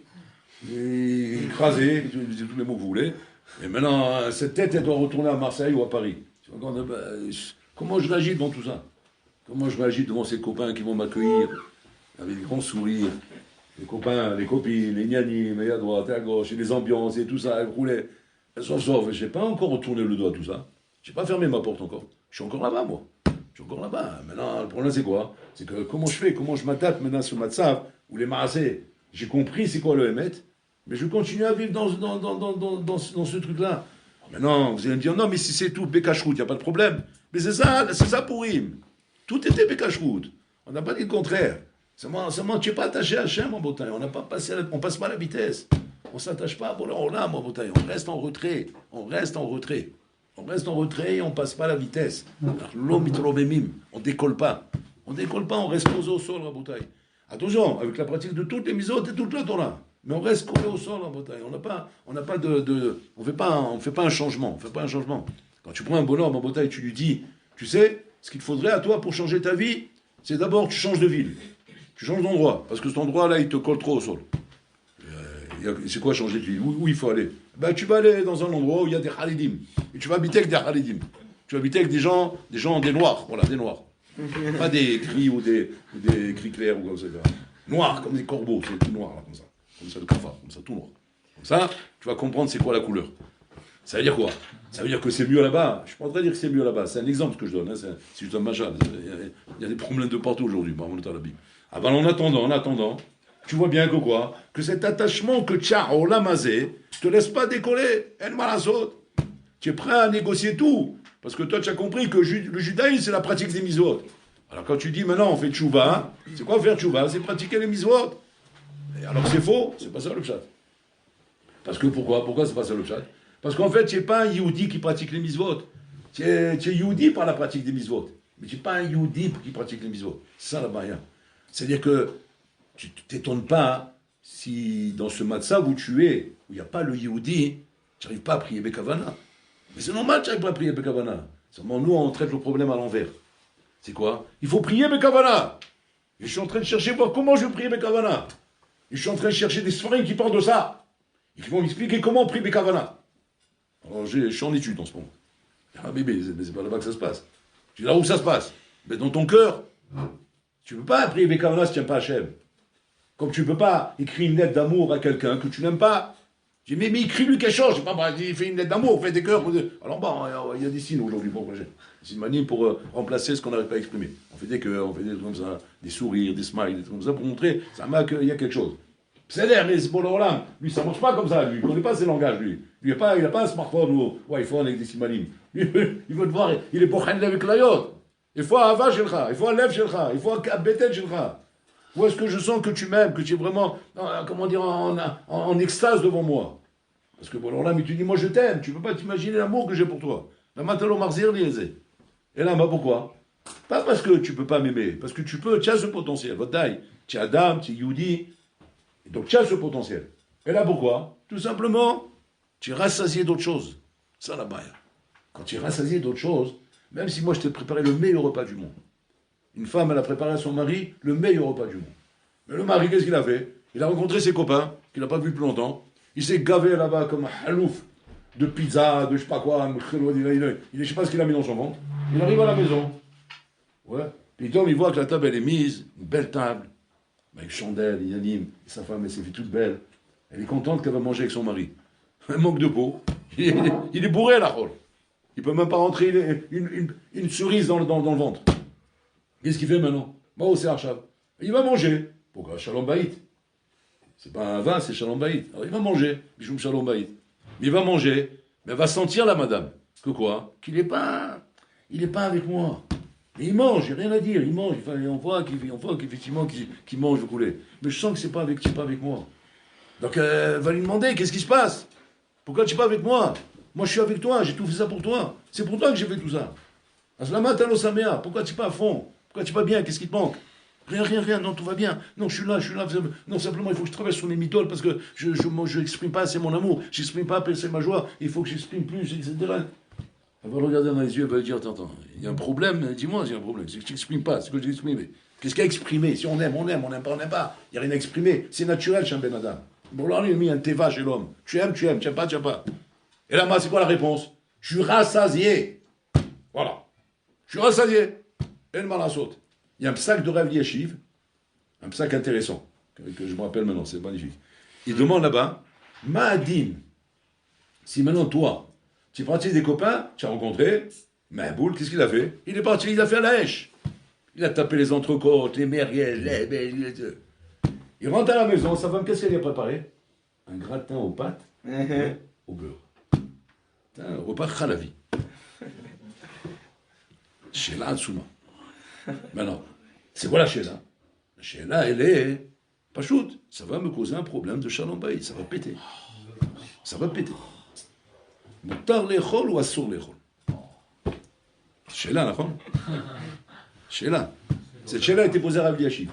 écrasée, tous les mots que vous voulez. Et maintenant, cette tête, elle doit retourner à Marseille ou à Paris. Comment je réagis devant tout ça? Comment je réagis devant ces copains qui vont m'accueillir avec des grands sourires? Les copains, les copines, les gnanis, mais à droite, à gauche, et les ambiances et tout ça, rouler. Sauf, je n'ai pas encore retourné le doigt à tout ça. Je n'ai pas fermé ma porte encore. Je suis encore là-bas, moi. Je suis encore là-bas. Maintenant, le problème, c'est quoi? C'est que comment je fais? Comment je m'attaque maintenant sur Matsav ou les Maasé? J'ai compris c'est quoi le Hémet, mais je continue à vivre dans ce truc-là. Maintenant, vous allez me dire, non, mais si c'est tout Bekashrout, il n'y a pas de problème. Mais c'est ça pour Rim. Tout était Bekashrout. On n'a pas dit le contraire. Seulement, tu n'es pas attaché à Hachem, mon bouteille. On ne passe pas la vitesse. On ne s'attache pas à Bola, mon bouteille. On reste en retrait. On reste en retrait et on ne passe pas la vitesse. On ne décolle pas. On reste posé au sol, la bouteille. Attention, avec la pratique de toutes les misotes et toute la Torah. Mais on reste collé au sol, la bouteille. On fait pas un changement. Quand tu prends un bonhomme en bouteille, tu lui dis, tu sais, ce qu'il faudrait à toi pour changer ta vie, c'est d'abord que tu changes de ville. Tu changes d'endroit, parce que cet endroit-là, il te colle trop au sol. C'est quoi changer de ville? Où il faut aller? Tu vas aller dans un endroit où il y a des Halidim. Et tu vas habiter avec des Halidim. Tu vas habiter avec des gens, des noirs, voilà, des noirs. Pas des cris ou des cris clairs ou comme ça. Noirs, comme des corbeaux, c'est tout noir, là, comme ça. Comme ça, le cafard, comme ça, tout noir. Comme ça, tu vas comprendre c'est quoi la couleur. Ça veut dire quoi? Ça veut dire que c'est mieux là-bas. Je ne suis pas en train de dire que c'est mieux là-bas. C'est un exemple que je donne. Hein. C'est juste un majal. Il y a des problèmes de partout aujourd'hui, par rapport à la Bible. Ah ben, en attendant, tu vois bien que quoi? Que cet attachement que tu as au lamazé ne te laisse pas décoller. El malasot. Tu es prêt à négocier tout. Parce que toi, tu as compris que le judaïsme, c'est la pratique des mitzvot. Alors quand tu dis maintenant on fait tchouva, c'est quoi faire tchouva? C'est pratiquer les mitzvot. Et alors c'est faux, c'est pas ça le pshat. Parce que pourquoi c'est pas ça le pshat? Parce qu'en fait, tu n'es pas un Yehudi qui pratique les mitzvot. Tu es Yehudi par la pratique des mitzvot. Mais tu n'es pas un Yehudi qui pratique les mitzvot. C'est ça la baya. C'est-à-dire que tu ne t'étonnes pas si dans ce matzav où tu es, où il n'y a pas le Yehudi, tu n'arrives pas à prier Bekavana. Mais c'est normal que tu n'arrives pas à prier Bekavana. Seulement nous, on traite le problème à l'envers. C'est quoi? Il faut prier Bekavana. Et je suis en train de chercher voir comment je vais prier Bekavana. Et je suis en train de chercher des sphorins qui parlent de ça. Et qui vont m'expliquer comment on prie Bekavana. Alors, je suis en étude en ce moment. Ah, bébé, c'est pas là-bas que ça se passe. Je dis là où ça se passe? Mais dans ton cœur. Tu ne peux pas prier Bekavana si tu n'aimes pas Hachem. Comme tu ne peux pas écrire une lettre d'amour à quelqu'un que tu n'aimes pas. Je dis, mais écris-lui quelque chose. Je sais pas, il fait une lettre d'amour, fait des cœurs. Alors, bon, il y a des signes aujourd'hui pour projet. Des signes manimes pour remplacer ce qu'on n'arrive pas à exprimer. On fait des cœurs, on fait des trucs comme ça, des sourires, des smiles, des trucs comme ça pour montrer ça m'a qu'il y a quelque chose. C'est l'air, mais c'est pour le Roland. Lui, ça ne marche pas comme ça, lui. Il ne connaît pas ses langages, lui. Il n'a pas un smartphone ou iPhone avec des simalim. Lui, il veut te voir, il est pour avec la yacht. Il faut un ava shelcha, il faut un lève shelcha, il faut un betel shelcha. Où est-ce que je sens que tu m'aimes, que tu es vraiment, comment dire, en extase devant moi? Parce que bon, alors là, mais tu dis, moi je t'aime, tu ne peux pas t'imaginer l'amour que j'ai pour toi. La matalo marzir liézé. Et là, pourquoi? Pas parce que tu ne peux pas m'aimer, parce que tu as ce potentiel. Votre taille, tu es Adam, tu es Yudi. Et donc tu as ce potentiel. Et là pourquoi? Tout simplement, tu es rassasié d'autre chose. Ça la baille. Quand tu es rassasié d'autre chose, même si moi je t'ai préparé le meilleur repas du monde. Une femme, elle a préparé à son mari le meilleur repas du monde. Mais le mari, qu'est-ce qu'il a fait? Il a rencontré ses copains, qu'il n'a pas vu depuis longtemps. Il s'est gavé là-bas comme un halouf de pizza, de je sais pas quoi. Je sais pas ce qu'il a mis dans son ventre. Il arrive à la maison. Ouais. Puis Tom, il voit que la table, elle est mise, une belle table. Avec chandelle, il anime, sa femme, elle s'est fait toute belle. Elle est contente qu'elle va manger avec son mari. Elle manque de peau. Il est bourré à la rôle. Il peut même pas rentrer une cerise dans le ventre. Qu'est-ce qu'il fait maintenant? Bon, c'est Archav. Il va manger. Pourquoi? Shalom Baït. C'est pas un vin, c'est Shalom Baït. Alors il va manger. Bichoum Shalom Baït. Il va manger, mais elle va sentir la madame. Que quoi? Qu'il n'est pas avec moi. Mais il mange, il n'y a rien à dire, il mange. Enfin, on voit qu'effectivement qu'il mange le poulet. Mais je sens que c'est pas avec moi. Donc elle va lui demander, qu'est-ce qui se passe? Pourquoi tu n'es pas avec moi? Moi je suis avec toi, j'ai tout fait ça pour toi. C'est pour toi que j'ai fait tout ça. Aslama talo samea, pourquoi tu n'es pas à fond? Pourquoi tu n'es pas bien? Qu'est-ce qui te manque? Rien, non, tout va bien. Non, je suis là. Non, simplement, il faut que je travaille sur mes mytholes parce que je n'exprime pas assez mon amour, je n'exprime pas assez ma joie, il faut que j'exprime plus, etc. Elle va le regarder dans les yeux, elle va lui dire, attends, il y a un problème, dis-moi s'il y a un problème, c'est que je n'exprime pas, c'est que je l'exprime. Qu'est-ce qu'il y a à exprimer? Si on aime, on n'aime pas, il n'y a rien à exprimer, c'est naturel chez un Ben Adam. Bon, là, il a mis un teva chez l'homme, tu aimes, tu n'aimes pas. Et là, c'est quoi la réponse? Je suis rassasié. Voilà. Je suis rassasié. Et le saute. Il y a un psaque de Rav Yeshiv, un psaque intéressant, que je me rappelle maintenant, c'est magnifique. Il demande là-bas, Ma'adin, si maintenant toi, tu es parti des copains, tu as rencontré, Mahboul, qu'est-ce qu'il a fait? Il est parti, il a fait la hache. Il a tapé les entrecôtes, les merguez, il rentre à la maison, sa femme, qu'est-ce qu'elle lui a préparé? Un gratin aux pâtes, au beurre. Un repas khalavi. Sheila Hatsuma. Maintenant, c'est quoi la Sheila? La Sheila, elle est pas shoot. Ça va me causer un problème de shalom bayit. Ça va péter. Moutar l'échol ou assour l'échol? Sheila, d'accord? Sheila. Cette Sheila a été posée à Rav Yashiv.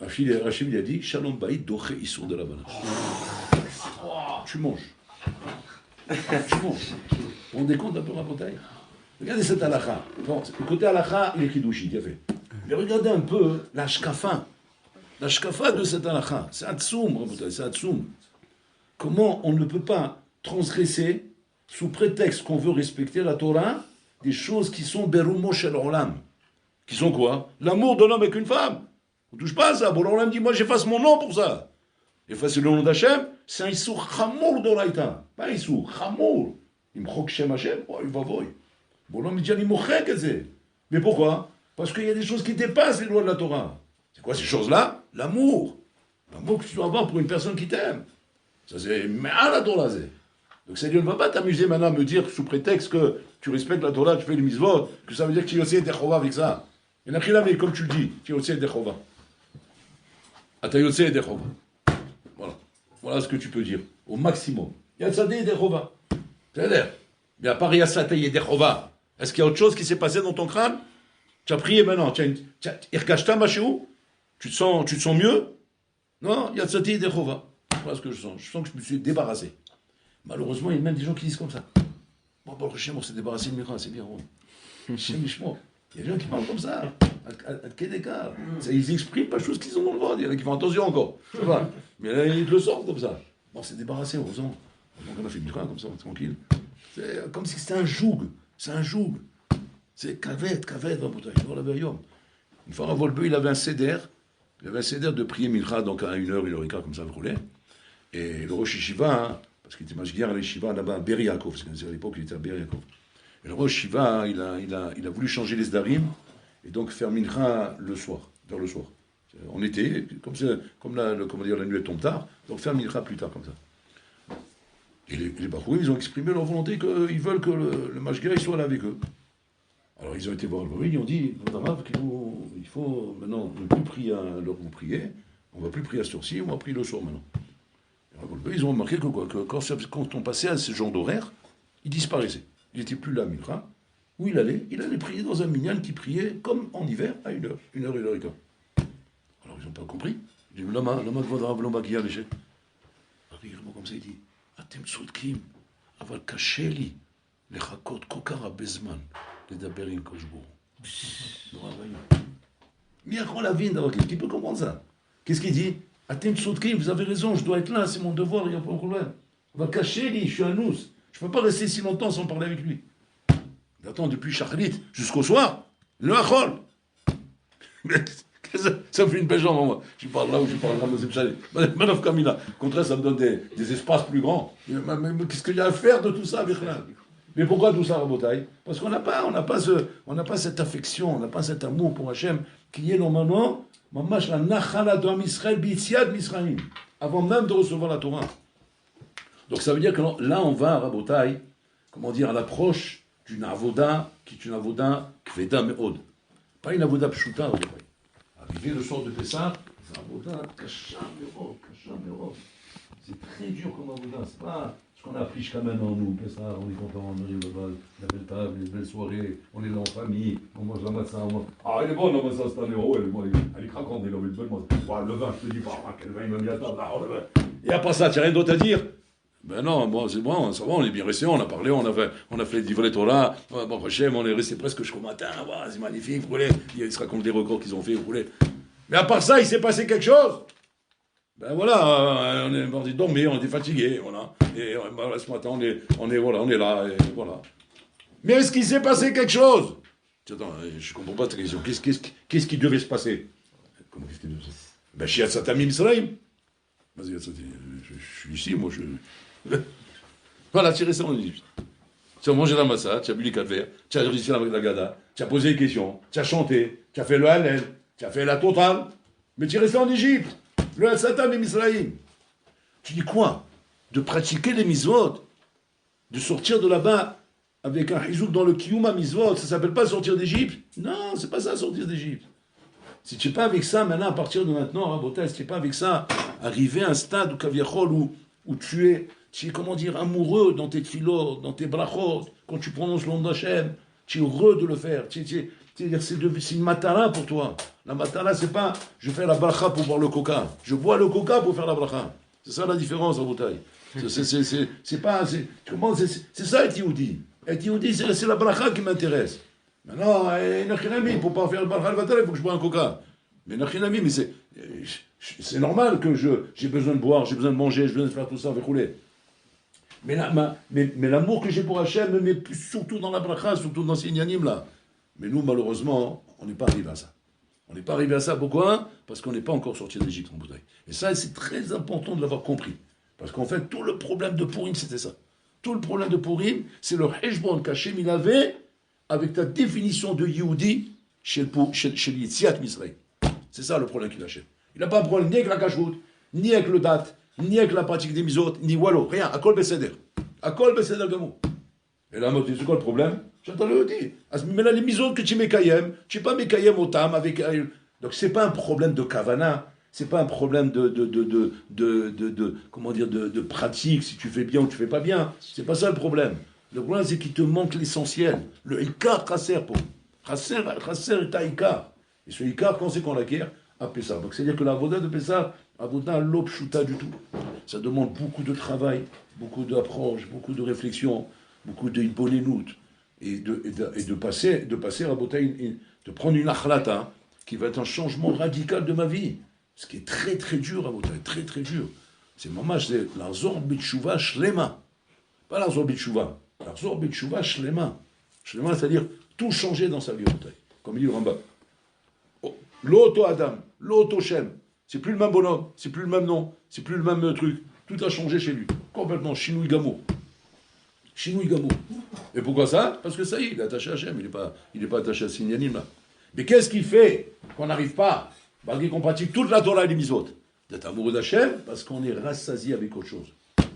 Rachid lui a dit shalom bayit doché issour de la banane. Tu manges. Vous vous rendez compte un peu ma bataille? Regardez cette halakha. Bon, le côté halakha, il est kidouchi, il a fait. Mais regardez un peu la shkafa. La shkafa de cette halakha. C'est atsoum, c'est atsoum. Comment on ne peut pas transgresser sous prétexte qu'on veut respecter la Torah des choses qui sont Berumo Shel Olam. Qui sont quoi? L'amour de l'homme avec une femme. On ne touche pas à ça. Bon, l'Olam dit, moi j'efface mon nom pour ça. Effacer le nom d'Hachem, c'est un Issour Chamour d'Oraïta. Pas un Issour, Chamour. Il me croque Shem Hachem, oh, il va voir. Bon, l'homme dit, il m'ochek que c'est. Mais pourquoi? Parce qu'il y a des choses qui dépassent les lois de la Torah. C'est quoi ces choses-là? L'amour. L'amour que tu dois avoir pour une personne qui t'aime. Ça c'est à la Torah. Donc ça, Dieu ne va pas t'amuser maintenant à me dire, sous prétexte que tu respectes la Torah, tu fais les mitzvot, que ça veut dire que tu es aussi des chova avec ça. Il y en a qui l'avaient, comme tu le dis, tu es aussi des chova. Atayotse des chova. Voilà. Voilà ce que tu peux dire, au maximum. Il y a Tzadé et des chova. C'est-à-dire, mais à part Yassata et des chova, est-ce qu'il y a autre chose qui s'est passé dans ton crâne? Tu as prié maintenant, tu te sens mieux? Non, il y a Tzadé et des chova. Voilà ce que je sens. Je sens que je me suis débarrassé. Malheureusement, il y a même des gens qui disent comme ça. Bon, le chien, on s'est débarrassé de Mira, c'est bien. Il y a des gens qui parlent comme ça. À quel écart? Ils expriment pas les choses qu'ils ont dans le droit. Il y en a qui font attention encore. Ça va. Mais là, ils le sortent comme ça. Bon, on s'est débarrassé, heureusement. Donc on a fait Mira comme ça, tranquille. C'est comme si c'était un joug. C'est un joug. C'est kavet, une fois, Ravolbeu, il avait un seder. Il avait un seder de prier Mira, donc à 1h15, comme ça, il roulait. Et le Rosh Yeshiva, parce qu'il était mashgiach à l'Yeshiva là-bas à Be'er Yaakov, parce qu'à l'époque il était à Be'er Yaakov. Et le Rosh Yeshiva, il a voulu changer les Sdarim, et donc faire mincha le soir, vers le soir. En été, comme la nuit tombe tard, donc faire mincha plus tard, comme ça. Et les Bahouim, ils ont exprimé leur volonté qu'ils veulent que le mashgiach soit là avec eux. Alors ils ont été voir le Bahouim, ils ont dit, il faut maintenant ne plus prier à l'heure où vous priez, on ne va plus prier à ce tour-ci, on va prier le soir maintenant. Ils ont remarqué que quand on passait à ce genre d'horaire, il disparaissait. Il n'était plus là, Mitra. Où il allait prier dans un minyan qui priait comme en hiver à 1h, 1h15. Alors ils n'ont pas compris. Ils disent, lama kvodrav lama qui a léché. Regarde-moi comme ça, il dit, Atem tzodkim, aval kasheli, lechakot kokara bezman, ledaber in koshbo. Miachon la vine d'avoir qui peut comprendre ça. Qu'est-ce qu'il dit? Atem tzodkim, vous avez raison, je dois être là, c'est mon devoir, il n'y a pas de problème. On va cacher lui, je suis un nous. Je ne peux pas rester si longtemps sans parler avec lui. J'attends depuis Charlit jusqu'au soir, le achol. Ça me fait une belle jambe, moi. Je parle là ou je parle là, mais c'est Manof Kamila. Au contraire, ça me donne des espaces plus grands. Mais qu'est-ce qu'il y a à faire de tout ça, Birna? Mais pourquoi tout ça, Rabotai? Parce qu'on n'a pas cette affection, on n'a pas cet amour pour Hachem qui est normalement Mamash la nachala de Israël b'itziad Misraïm, avant même de recevoir la Torah. Donc ça veut dire que là on va, Rabotai, comment dire, à l'approche d'une avoda qui est une avoda kveda me'od. Pas une avoda pshuta, Rabotai. Arriver le soir de Pessah, c'est une avoda kasha me'od. C'est très dur comme avoda, c'est pas ce qu'on a appris jusqu'à maintenant, nous, Pessah, on est content, on arrive là-bas, la belle table, les belles soirées, on est là en famille, on mange la matzah, Ah, elle est bonne la matzah cette année, oh, elle est craquante, elle est bonne matzah. Le vin, je te dis, quel vin il m'a mis à table, le vin. Il n'y a pas ça, tu n'as rien d'autre à dire? Ben non, bon, c'est bon, ça va, on est bien resté, on a parlé, on a fait livrer Torah, bon, Hachem, on est resté presque jusqu'au matin, c'est magnifique, vous voulez, ils se racontent des records qu'ils ont fait, vous voulez. Mais à part ça, il s'est passé quelque chose. Ben voilà, on dit dormir, on était fatigué, voilà. Et ce matin, on est là, et voilà. Mais est-ce qu'il s'est passé quelque chose? Attends, je comprends pas ta question. Qu'est-ce qui devait se passer? Comment qu'est-ce qui devait se passer? Ben, Shiat Satamim Israël. Vas-y, je suis ici, moi, Voilà, tu es resté en Égypte. Tu as mangé la massa, tu as bu les quatre verres, tu as réussi avec la gada, tu as posé des questions, tu as chanté, tu as fait le Hallel, tu as fait la totale, mais tu es resté en Égypte. Le Satan et Misraïm. Tu dis quoi? De pratiquer les mitzvot, de sortir de là-bas avec un hizouk dans le kiyuma mitzvot, ça s'appelle pas sortir d'Égypte? Non, c'est pas ça sortir d'Égypte. Si tu n'es pas avec ça, maintenant, à partir de maintenant, Rabotai, si tu n'es pas avec ça, arriver à un stade où tu es, comment dire, amoureux dans tes tfilos, dans tes brachot, quand tu prononces le nom d'Hachem, tu es heureux de le faire. C'est une matara pour toi. La matara, c'est pas je fais la bracha pour boire le coca. Je bois le coca pour faire la bracha. C'est ça la différence, Rabotai. C'est ça, Eti-Oudi. Eti-Oudi, c'est la bracha qui m'intéresse. Maintenant, pour pas faire le bracha il faut que je bois un coca. Mais mais c'est normal que j'ai besoin de boire, j'ai besoin de manger, j'ai besoin de faire tout ça, avec rouler. Mais l'amour que j'ai pour Hachem, mais surtout dans la bracha, surtout dans ces inyanim là. Mais nous, malheureusement, on n'est pas arrivé à ça. On n'est pas arrivé à ça. Pourquoi? Parce qu'on n'est pas encore sorti d'Égypte en bouteille. Et ça, c'est très important de l'avoir compris. Parce qu'en fait, tout le problème de Purim, c'était ça. Tout le problème de Purim, c'est le heshbon qu'Hachem il avait avec ta définition de Yehudi chez l'Yetziat Misraïm. C'est ça le problème qu'il a chez. Il n'a pas un problème ni avec la cacheroute, ni avec le date, ni avec la pratique des misotes, ni wallo, rien. Akol beseder. Akol beseder gamou. Et là, moi, c'est quoi le problème? J'entends le dire. Mais là, les misotes que tu mets kayem, tu n'es pas mes kayem au tam avec. Donc, c'est pas un problème de kavana. C'est pas un problème comment dire, de pratique, si tu fais bien ou tu fais pas bien. C'est pas ça le problème. Le problème, c'est qu'il te manque l'essentiel. Le ikar chasser pour. Chasser est un ikar. Et ce ikar, quand c'est qu'on l'acquiert? À Pessah. Donc, c'est-à-dire que la voda de Pessah, la voda l'obshuta du tout. Ça demande beaucoup de travail, beaucoup d'approche, beaucoup de réflexion, beaucoup de bonenout. Et de passer à bouteille, de prendre une achlata qui va être un changement radical de ma vie. Ce qui est très très dur à bouteille, très très dur. C'est mamash, c'est l'azor bitshuva shlema. Pas l'azor bitshuva, l'azor bitshuva shlema. Shlema, c'est-à-dire tout changer dans sa vie à bouteille. Comme il dit le Rambam. Oh, l'auto Adam, l'auto Shem. C'est plus le même bonhomme, c'est plus le même nom, c'est plus le même truc. Tout a changé chez lui. Complètement, Shinui Gamo. Shinui Gamo. Et pourquoi ça? Parce que ça y est, il est attaché à Hachem, il n'est pas attaché à Sinyanim là. Mais qu'est-ce qui fait qu'on n'arrive pas, malgré qu'on pratique toute la Torah et les mitzvot, d'être amoureux d'Hachem? Parce qu'on est rassasié avec autre chose.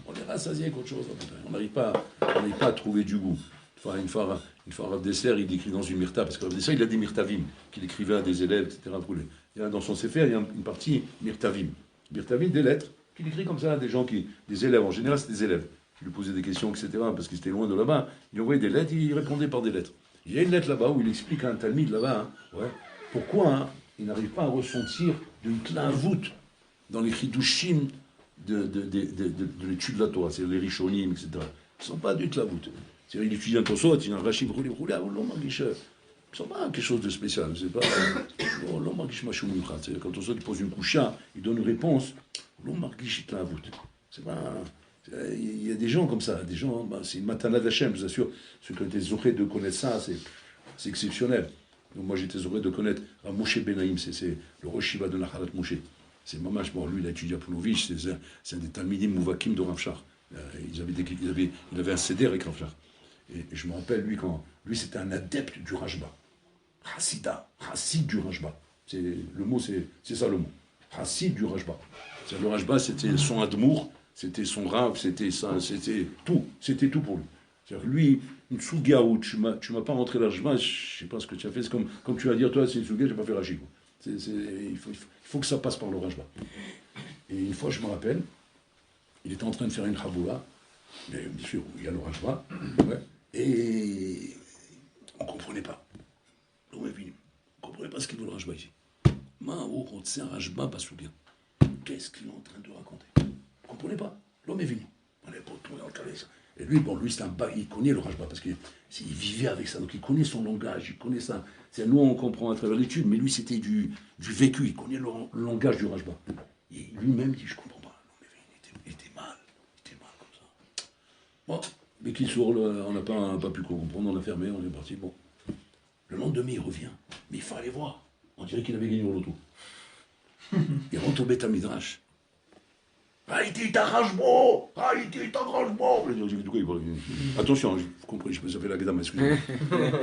On est rassasié avec autre chose. On n'arrive pas à trouver du goût. Enfin, une fois, Rav Dessler, il écrit dans une mirta, parce que Rav Dessler, il a des mirtavim, qu'il écrivait à des élèves, etc. Dans son sefer, il y a une partie mirtavim. Mirtavim, des lettres, qu'il écrit comme ça à des gens des élèves. En général, c'est des élèves qui lui posaient des questions, etc. Parce qu'il était loin de là-bas. Il envoyait des lettres, il répondait par des lettres. Il y a une lettre là-bas où il explique à un talmide là-bas, pourquoi il n'arrive pas à ressentir d'une voûte dans les chidushim de l'étude de la Torah, c'est les rishonim, etc. Ils ne sont pas du voûte. C'est-à-dire, il étudie un tosot, il a un rachim roulé, ils ne sont pas quelque chose de spécial. C'est pas. Quand tosot il pose une coucha, il donne une réponse, c'est pas. Il y a des gens comme ça, des gens, c'est une matana d'Hachem, je vous assure. Ceux qui ont été zorés de connaître ça, c'est exceptionnel. Donc moi j'étais zoré de connaître Moshe Benaïm, c'est le Rosh Shiva de Nachalat Moshe. C'est mamash, bon, lui il a étudié à Pounovitch, c'est un des Talmidim Mouvakim de Rav Shach. Il avait un céder avec Rav Shach. Et je me rappelle, lui c'était un adepte du Rajba. Hassid du Rajba. Le mot, c'est ça le mot. Hassid du Rajba. Le Rajba, c'était son admour, c'était son rave, c'était tout pour lui. C'est-à-dire lui, une souga où tu m'as pas rentré l'argent, je sais pas ce que tu as fait, c'est comme tu vas dire, toi, c'est une souga, je n'ai pas fait rachid. Il faut que ça passe par le rajba. Et une fois, je me rappelle, il était en train de faire une chaboula, mais bien sûr, il y a le rajba, et on ne comprenait pas. On ne comprenait pas ce qu'il veut le rajba ici. C'est un rajba, pas souga. Qu'est-ce qu'il est en train de raconter? On ne comprenait pas. L'homme est venu. On n'est pas tombé dans le carré. Et lui, c'est un bas, il connaît le rajba, parce qu'il vivait avec ça, donc il connaît son langage, il connaît ça. Nous, on comprend à travers l'étude, mais lui, c'était du vécu, il connaît le langage du rajba. Et lui-même dit, je ne comprends pas. Non, mais il était mal comme ça. Bon, mais qui sourd, on n'a pas pu comprendre, on a fermé, on est parti, bon. Le lendemain, il revient, mais il fallait voir. On dirait qu'il avait gagné au loto. Il rentre au Beth Midrash. Haïti t'arrache-moi! Haïti t'arrache-moi! Attention, vous comprenez, je me suis fait la gamme, excusez-moi.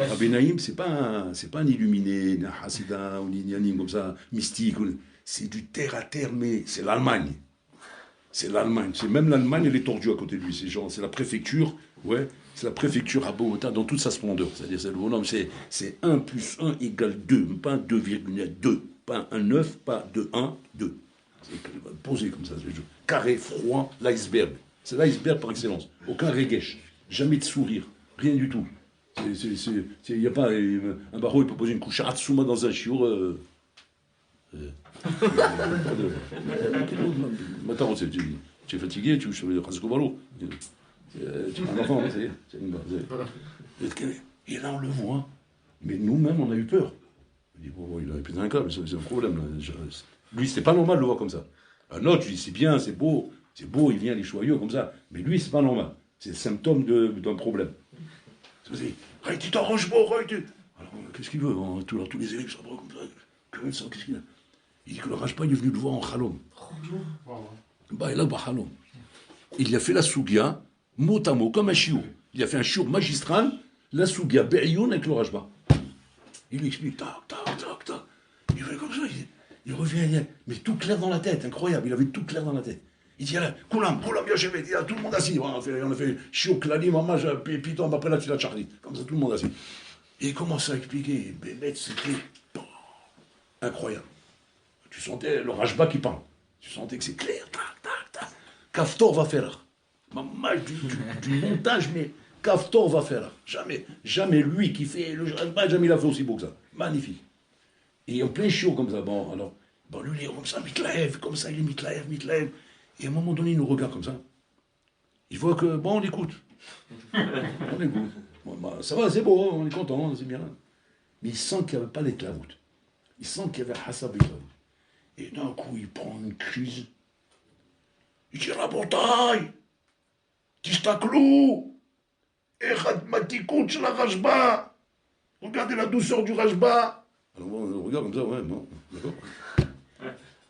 Rabbi Naïm, c'est pas un illuminé, un hassida, ou un yanim comme ça, mystique. C'est du terre à terre, mais c'est l'Allemagne. C'est l'Allemagne. C'est même l'Allemagne, elle est tordue à côté de lui. C'est la préfecture, c'est la préfecture à Bogota dans toute sa splendeur. C'est-à-dire, c'est 1 plus 1 égale 2, pas 2,2. Pas un 9, pas 2, 1, 2. C'est posé comme ça, carré, froid, l'iceberg. C'est l'iceberg par excellence. Aucun regesh, jamais de sourire, rien du tout. Il n'y a pas un barreau, il peut poser une couche Hatsuma dans un chiour. Maintenant, tu es fatigué, tu veux presque au ballon. Tu es un enfant, c'est une base. Et là, on le voit. Mais nous-mêmes, on a eu peur. Il dit, bon, il a pété un câble, c'est un problème. Là. Lui, c'était pas normal de le voir comme ça. Un autre, je dis, c'est bien, c'est beau, il vient, les choyaux, comme ça. Mais lui, c'est pas normal. C'est le symptôme d'un problème. C'est, tu t'arranges pas, alors, qu'est-ce qu'il veut? Tous les élèves sont comme ça. Qu'est-ce qu'il a? Il dit que le Rajba, il est venu le voir en Khalom. Il a fait la Sougia, mot à mot, comme un chiour. Il a fait un chiour magistral, la Sougia, Be'ayoun avec le Rajba. Il lui explique, tac. Il fait comme ça, il revient, mais tout clair dans la tête, incroyable, il avait tout clair dans la tête. Il dit, Koulam, Yochevet, il dit, tout le monde assis. On a fait chiour, klali, maman, piton, après là, tu l'as charlie. Comme ça, tout le monde assis. Et il commence à expliquer, Bémet, c'était incroyable. Tu sentais le Rajba qui parle. Tu sentais que c'est clair, tac. Kaftor va faire. Maman, du montage, mais Kaftor va faire. Jamais lui qui fait le Rajba, jamais il a fait aussi beau que ça. Magnifique. Et en plein chiot comme ça, lui, il est comme ça, mitlaev, comme ça, il est mitlaev. Et à un moment donné, il nous regarde comme ça. Il voit que, on écoute. On écoute. Ça va, c'est beau, on est content, c'est bien. Mais il sent qu'il n'y avait pas d'éclavoute. Il sent qu'il y avait Hassab et et d'un coup, il prend une crise. Il dit, Rabotai, Tistaklou, Echad Matikout la Rajba. Regardez la douceur du Rajba. Alors on regarde comme ça, ouais, bon, d'accord.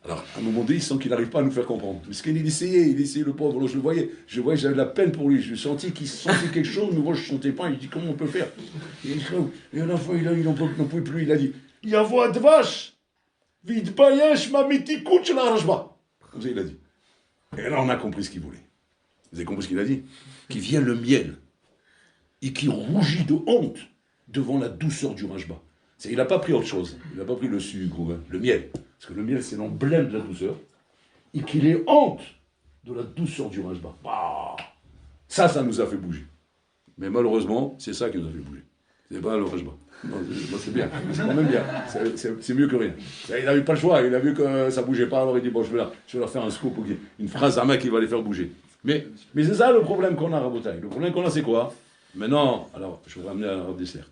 Alors, à un moment donné, il sent qu'il n'arrive pas à nous faire comprendre. Parce qu'il essayait le pauvre. Alors, je le voyais, j'avais de la peine pour lui. Je sentis qu'il sentait quelque chose, mais moi, je ne sentais pas. Il dit, comment on peut faire? Et à la fin, il n'en pouvait plus. Il a dit, Yavo Advash, Vidbayesh, Mamitikout, la Rajba. Comme ça, il a dit. Et là, on a compris ce qu'il voulait. Vous avez compris ce qu'il a dit? Qu'il vient le miel, et qui rougit de honte devant la douceur du Rajba. Il n'a pas pris autre chose. Il n'a pas pris le sucre, le miel. Parce que le miel, c'est l'emblème de la douceur. Et qu'il ait honte de la douceur du Rajba. Ça nous a fait bouger. Mais malheureusement, c'est ça qui nous a fait bouger. C'est pas le Rajba. Non, c'est bien. C'est quand même bien. C'est mieux que rien. Il n'avait pas le choix. Il a vu que ça ne bougeait pas. Alors il dit, je vais leur faire un scoop. Une phrase à main qui va les faire bouger. Mais c'est ça le problème qu'on a, Rabotai. Le problème qu'on a, c'est quoi? Maintenant, alors, je vais ramener un dessert.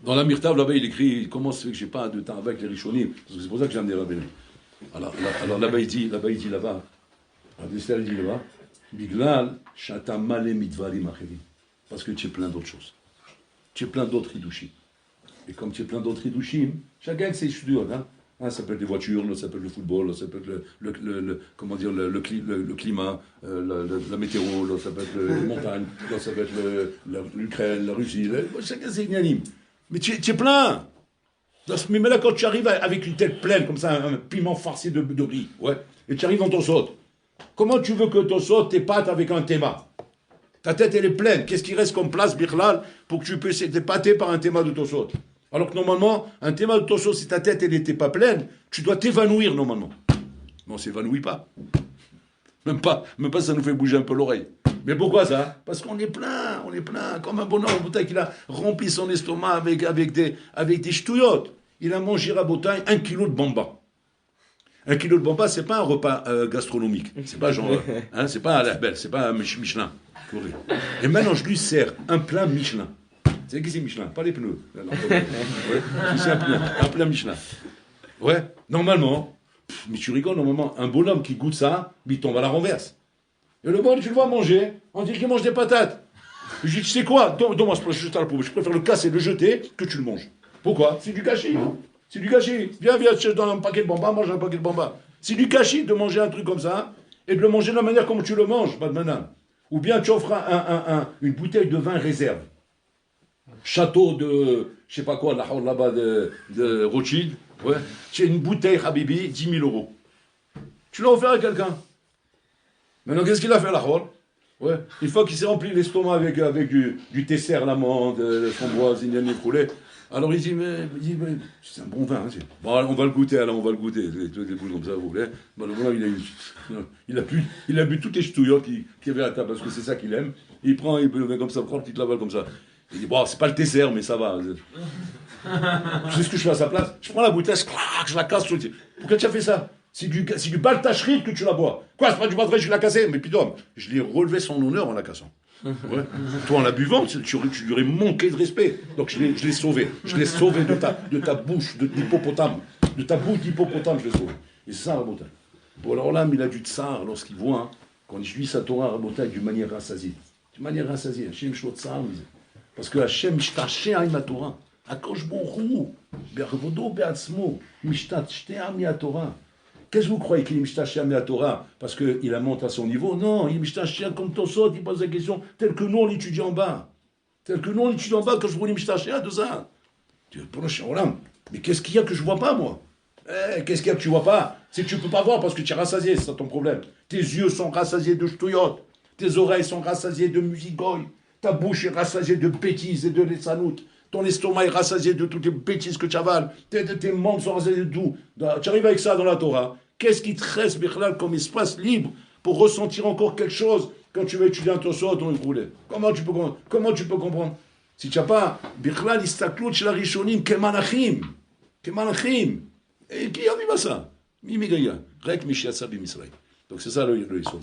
Dans la Mirtav, là-bas, il écrit, comment ça fait que je n'ai pas de temps avec les Rishonim? C'est pour ça que j'ai amené Rabbeinu. Alors là-bas, il dit là-bas, Rabbi il dit là-bas, Biglal, Shata Male Mitvarim Acherim. Parce que tu es plein d'autres choses. Tu es plein d'autres hidushim. Et comme tu es plein d'autres hidushim, chacun avec ses studios, ça peut être des voitures, là, ça peut être le football, là, ça peut être le climat, la météo, là, ça peut être les montagnes, là, ça peut être l'Ukraine, la Russie, chacun c'est unanime. Mais tu es plein. Mais là, quand tu arrives avec une tête pleine, comme ça, un piment farci de riz, et tu arrives dans ton saute, comment tu veux que ton saute t'épates avec un théma? Ta tête, elle est pleine. Qu'est-ce qui reste comme place, Bichlal, pour que tu puisses t'épater par un théma de ton saute? Alors que normalement, un théma de ton saute, si ta tête, elle n'était pas pleine, tu dois t'évanouir normalement. Mais on ne s'évanouit pas. Même pas, ça nous fait bouger un peu l'oreille. Mais pourquoi ça? Parce qu'on est plein, comme un bonhomme Rabotai qui a rempli son estomac avec des ch'touillottes. Il a mangé Rabotai 1 kilo de bamba. 1 kilo de bamba, c'est pas un repas gastronomique. C'est pas genre, c'est pas à la belle, c'est pas un Michelin. Et maintenant, je lui sers un plat Michelin. C'est qui c'est Michelin? Pas les pneus. C'est un plat Michelin. Ouais, normalement, mais tu rigoles, normalement, un bonhomme qui goûte ça, il tombe à la renverse. Et le bon, tu le vois manger, on dit qu'il mange des patates. Je dis, tu sais quoi? Donne-moi ce plat, je préfère le casser, le jeter, que tu le manges. Pourquoi? C'est du gâchis. C'est du gâchis. Viens, je donne un paquet de bamba, mange un paquet de bamba. C'est du gâchis de manger un truc comme ça, et de le manger de la manière comme tu le manges, pas de banane. Ou bien tu offres une bouteille de vin réserve. Château de, je sais pas quoi, là-bas de Rothschild. Ouais. Tu as une bouteille, Habibi, 10 000 euros. Tu l'as offert à quelqu'un. Maintenant, qu'est-ce qu'il a fait, la Hol? Ouais. Une fois qu'il s'est rempli l'estomac avec du tesser, l'amande, le framboise, il poulet. Alors il dit, mais c'est un bon vin. Bon, on va le goûter, on va le goûter. Des boules comme ça, vous voulez. Bon, il a bu toutes les ch'touillottes qu'il y avait à la table, parce que c'est ça qu'il aime. Il prend comme ça, prend une petite lavale comme ça. Il dit, c'est pas le tesser, mais ça va. Tu sais ce que je fais à sa place? Je prends la bouteille, je la casse. Pourquoi tu as fait ça? C'est du baltacherie que tu la bois. Quoi, c'est pas du baltacherie, je l'ai cassé? Mais putain, je l'ai relevé son honneur en la cassant. Ouais. Toi, en la buvant, tu lui aurais manqué de respect. Donc je l'ai sauvé. Je l'ai sauvé de ta bouche d'hippopotame. De ta bouche d'hippopotame, je l'ai sauvé. Et c'est ça, Rabotai. Bon, alors là, il a du tsar lorsqu'il voit qu'on lit sa Torah, Rabotai, d'une manière rassasiée. de manière rassasiée. Hachem Shlotzal, parce que Hachem Mishtasheh עם התורה. הקדוש ברוך הוא, בכבודו בעצמו, משתשע מהתורה. Qu'est-ce que vous croyez qu'il est Mishtasheh מהתורה parce qu'il monte à son niveau? Non, il est Mishtasheh comme Tosot, il pose la question telle que nous on l'étudie en bas. Tel que nous on l'étudie en bas, quand je vous dis Mishtasheh de ça. Tu dis, mais qu'est-ce qu'il y a que je vois pas, moi? Qu'est-ce qu'il y a que tu vois pas? C'est que tu peux pas voir parce que tu es rassasié, c'est ça ton problème. Tes yeux sont rassasiés de ch'touillottes, tes oreilles sont rassasiées de musigoy, ta bouche est rassasiée de bêtises et de lessanoutes, ton estomac est rassasié de toutes les bêtises que tu avales, tes membres sont rassasiés de tout. Tu arrives avec ça dans la Torah. Qu'est-ce qui te reste, Bichlal, comme espace libre pour ressentir encore quelque chose quand tu vas étudier un Tosot ou une roulée? Comment tu peux comprendre? Si tu n'as pas, Bichlal, istaklut shel harishonim kemalachim. Et qui arrive à ça? Mimigaya. Rek Mishiatsa Bimisraï. Donc c'est ça le Yisroel.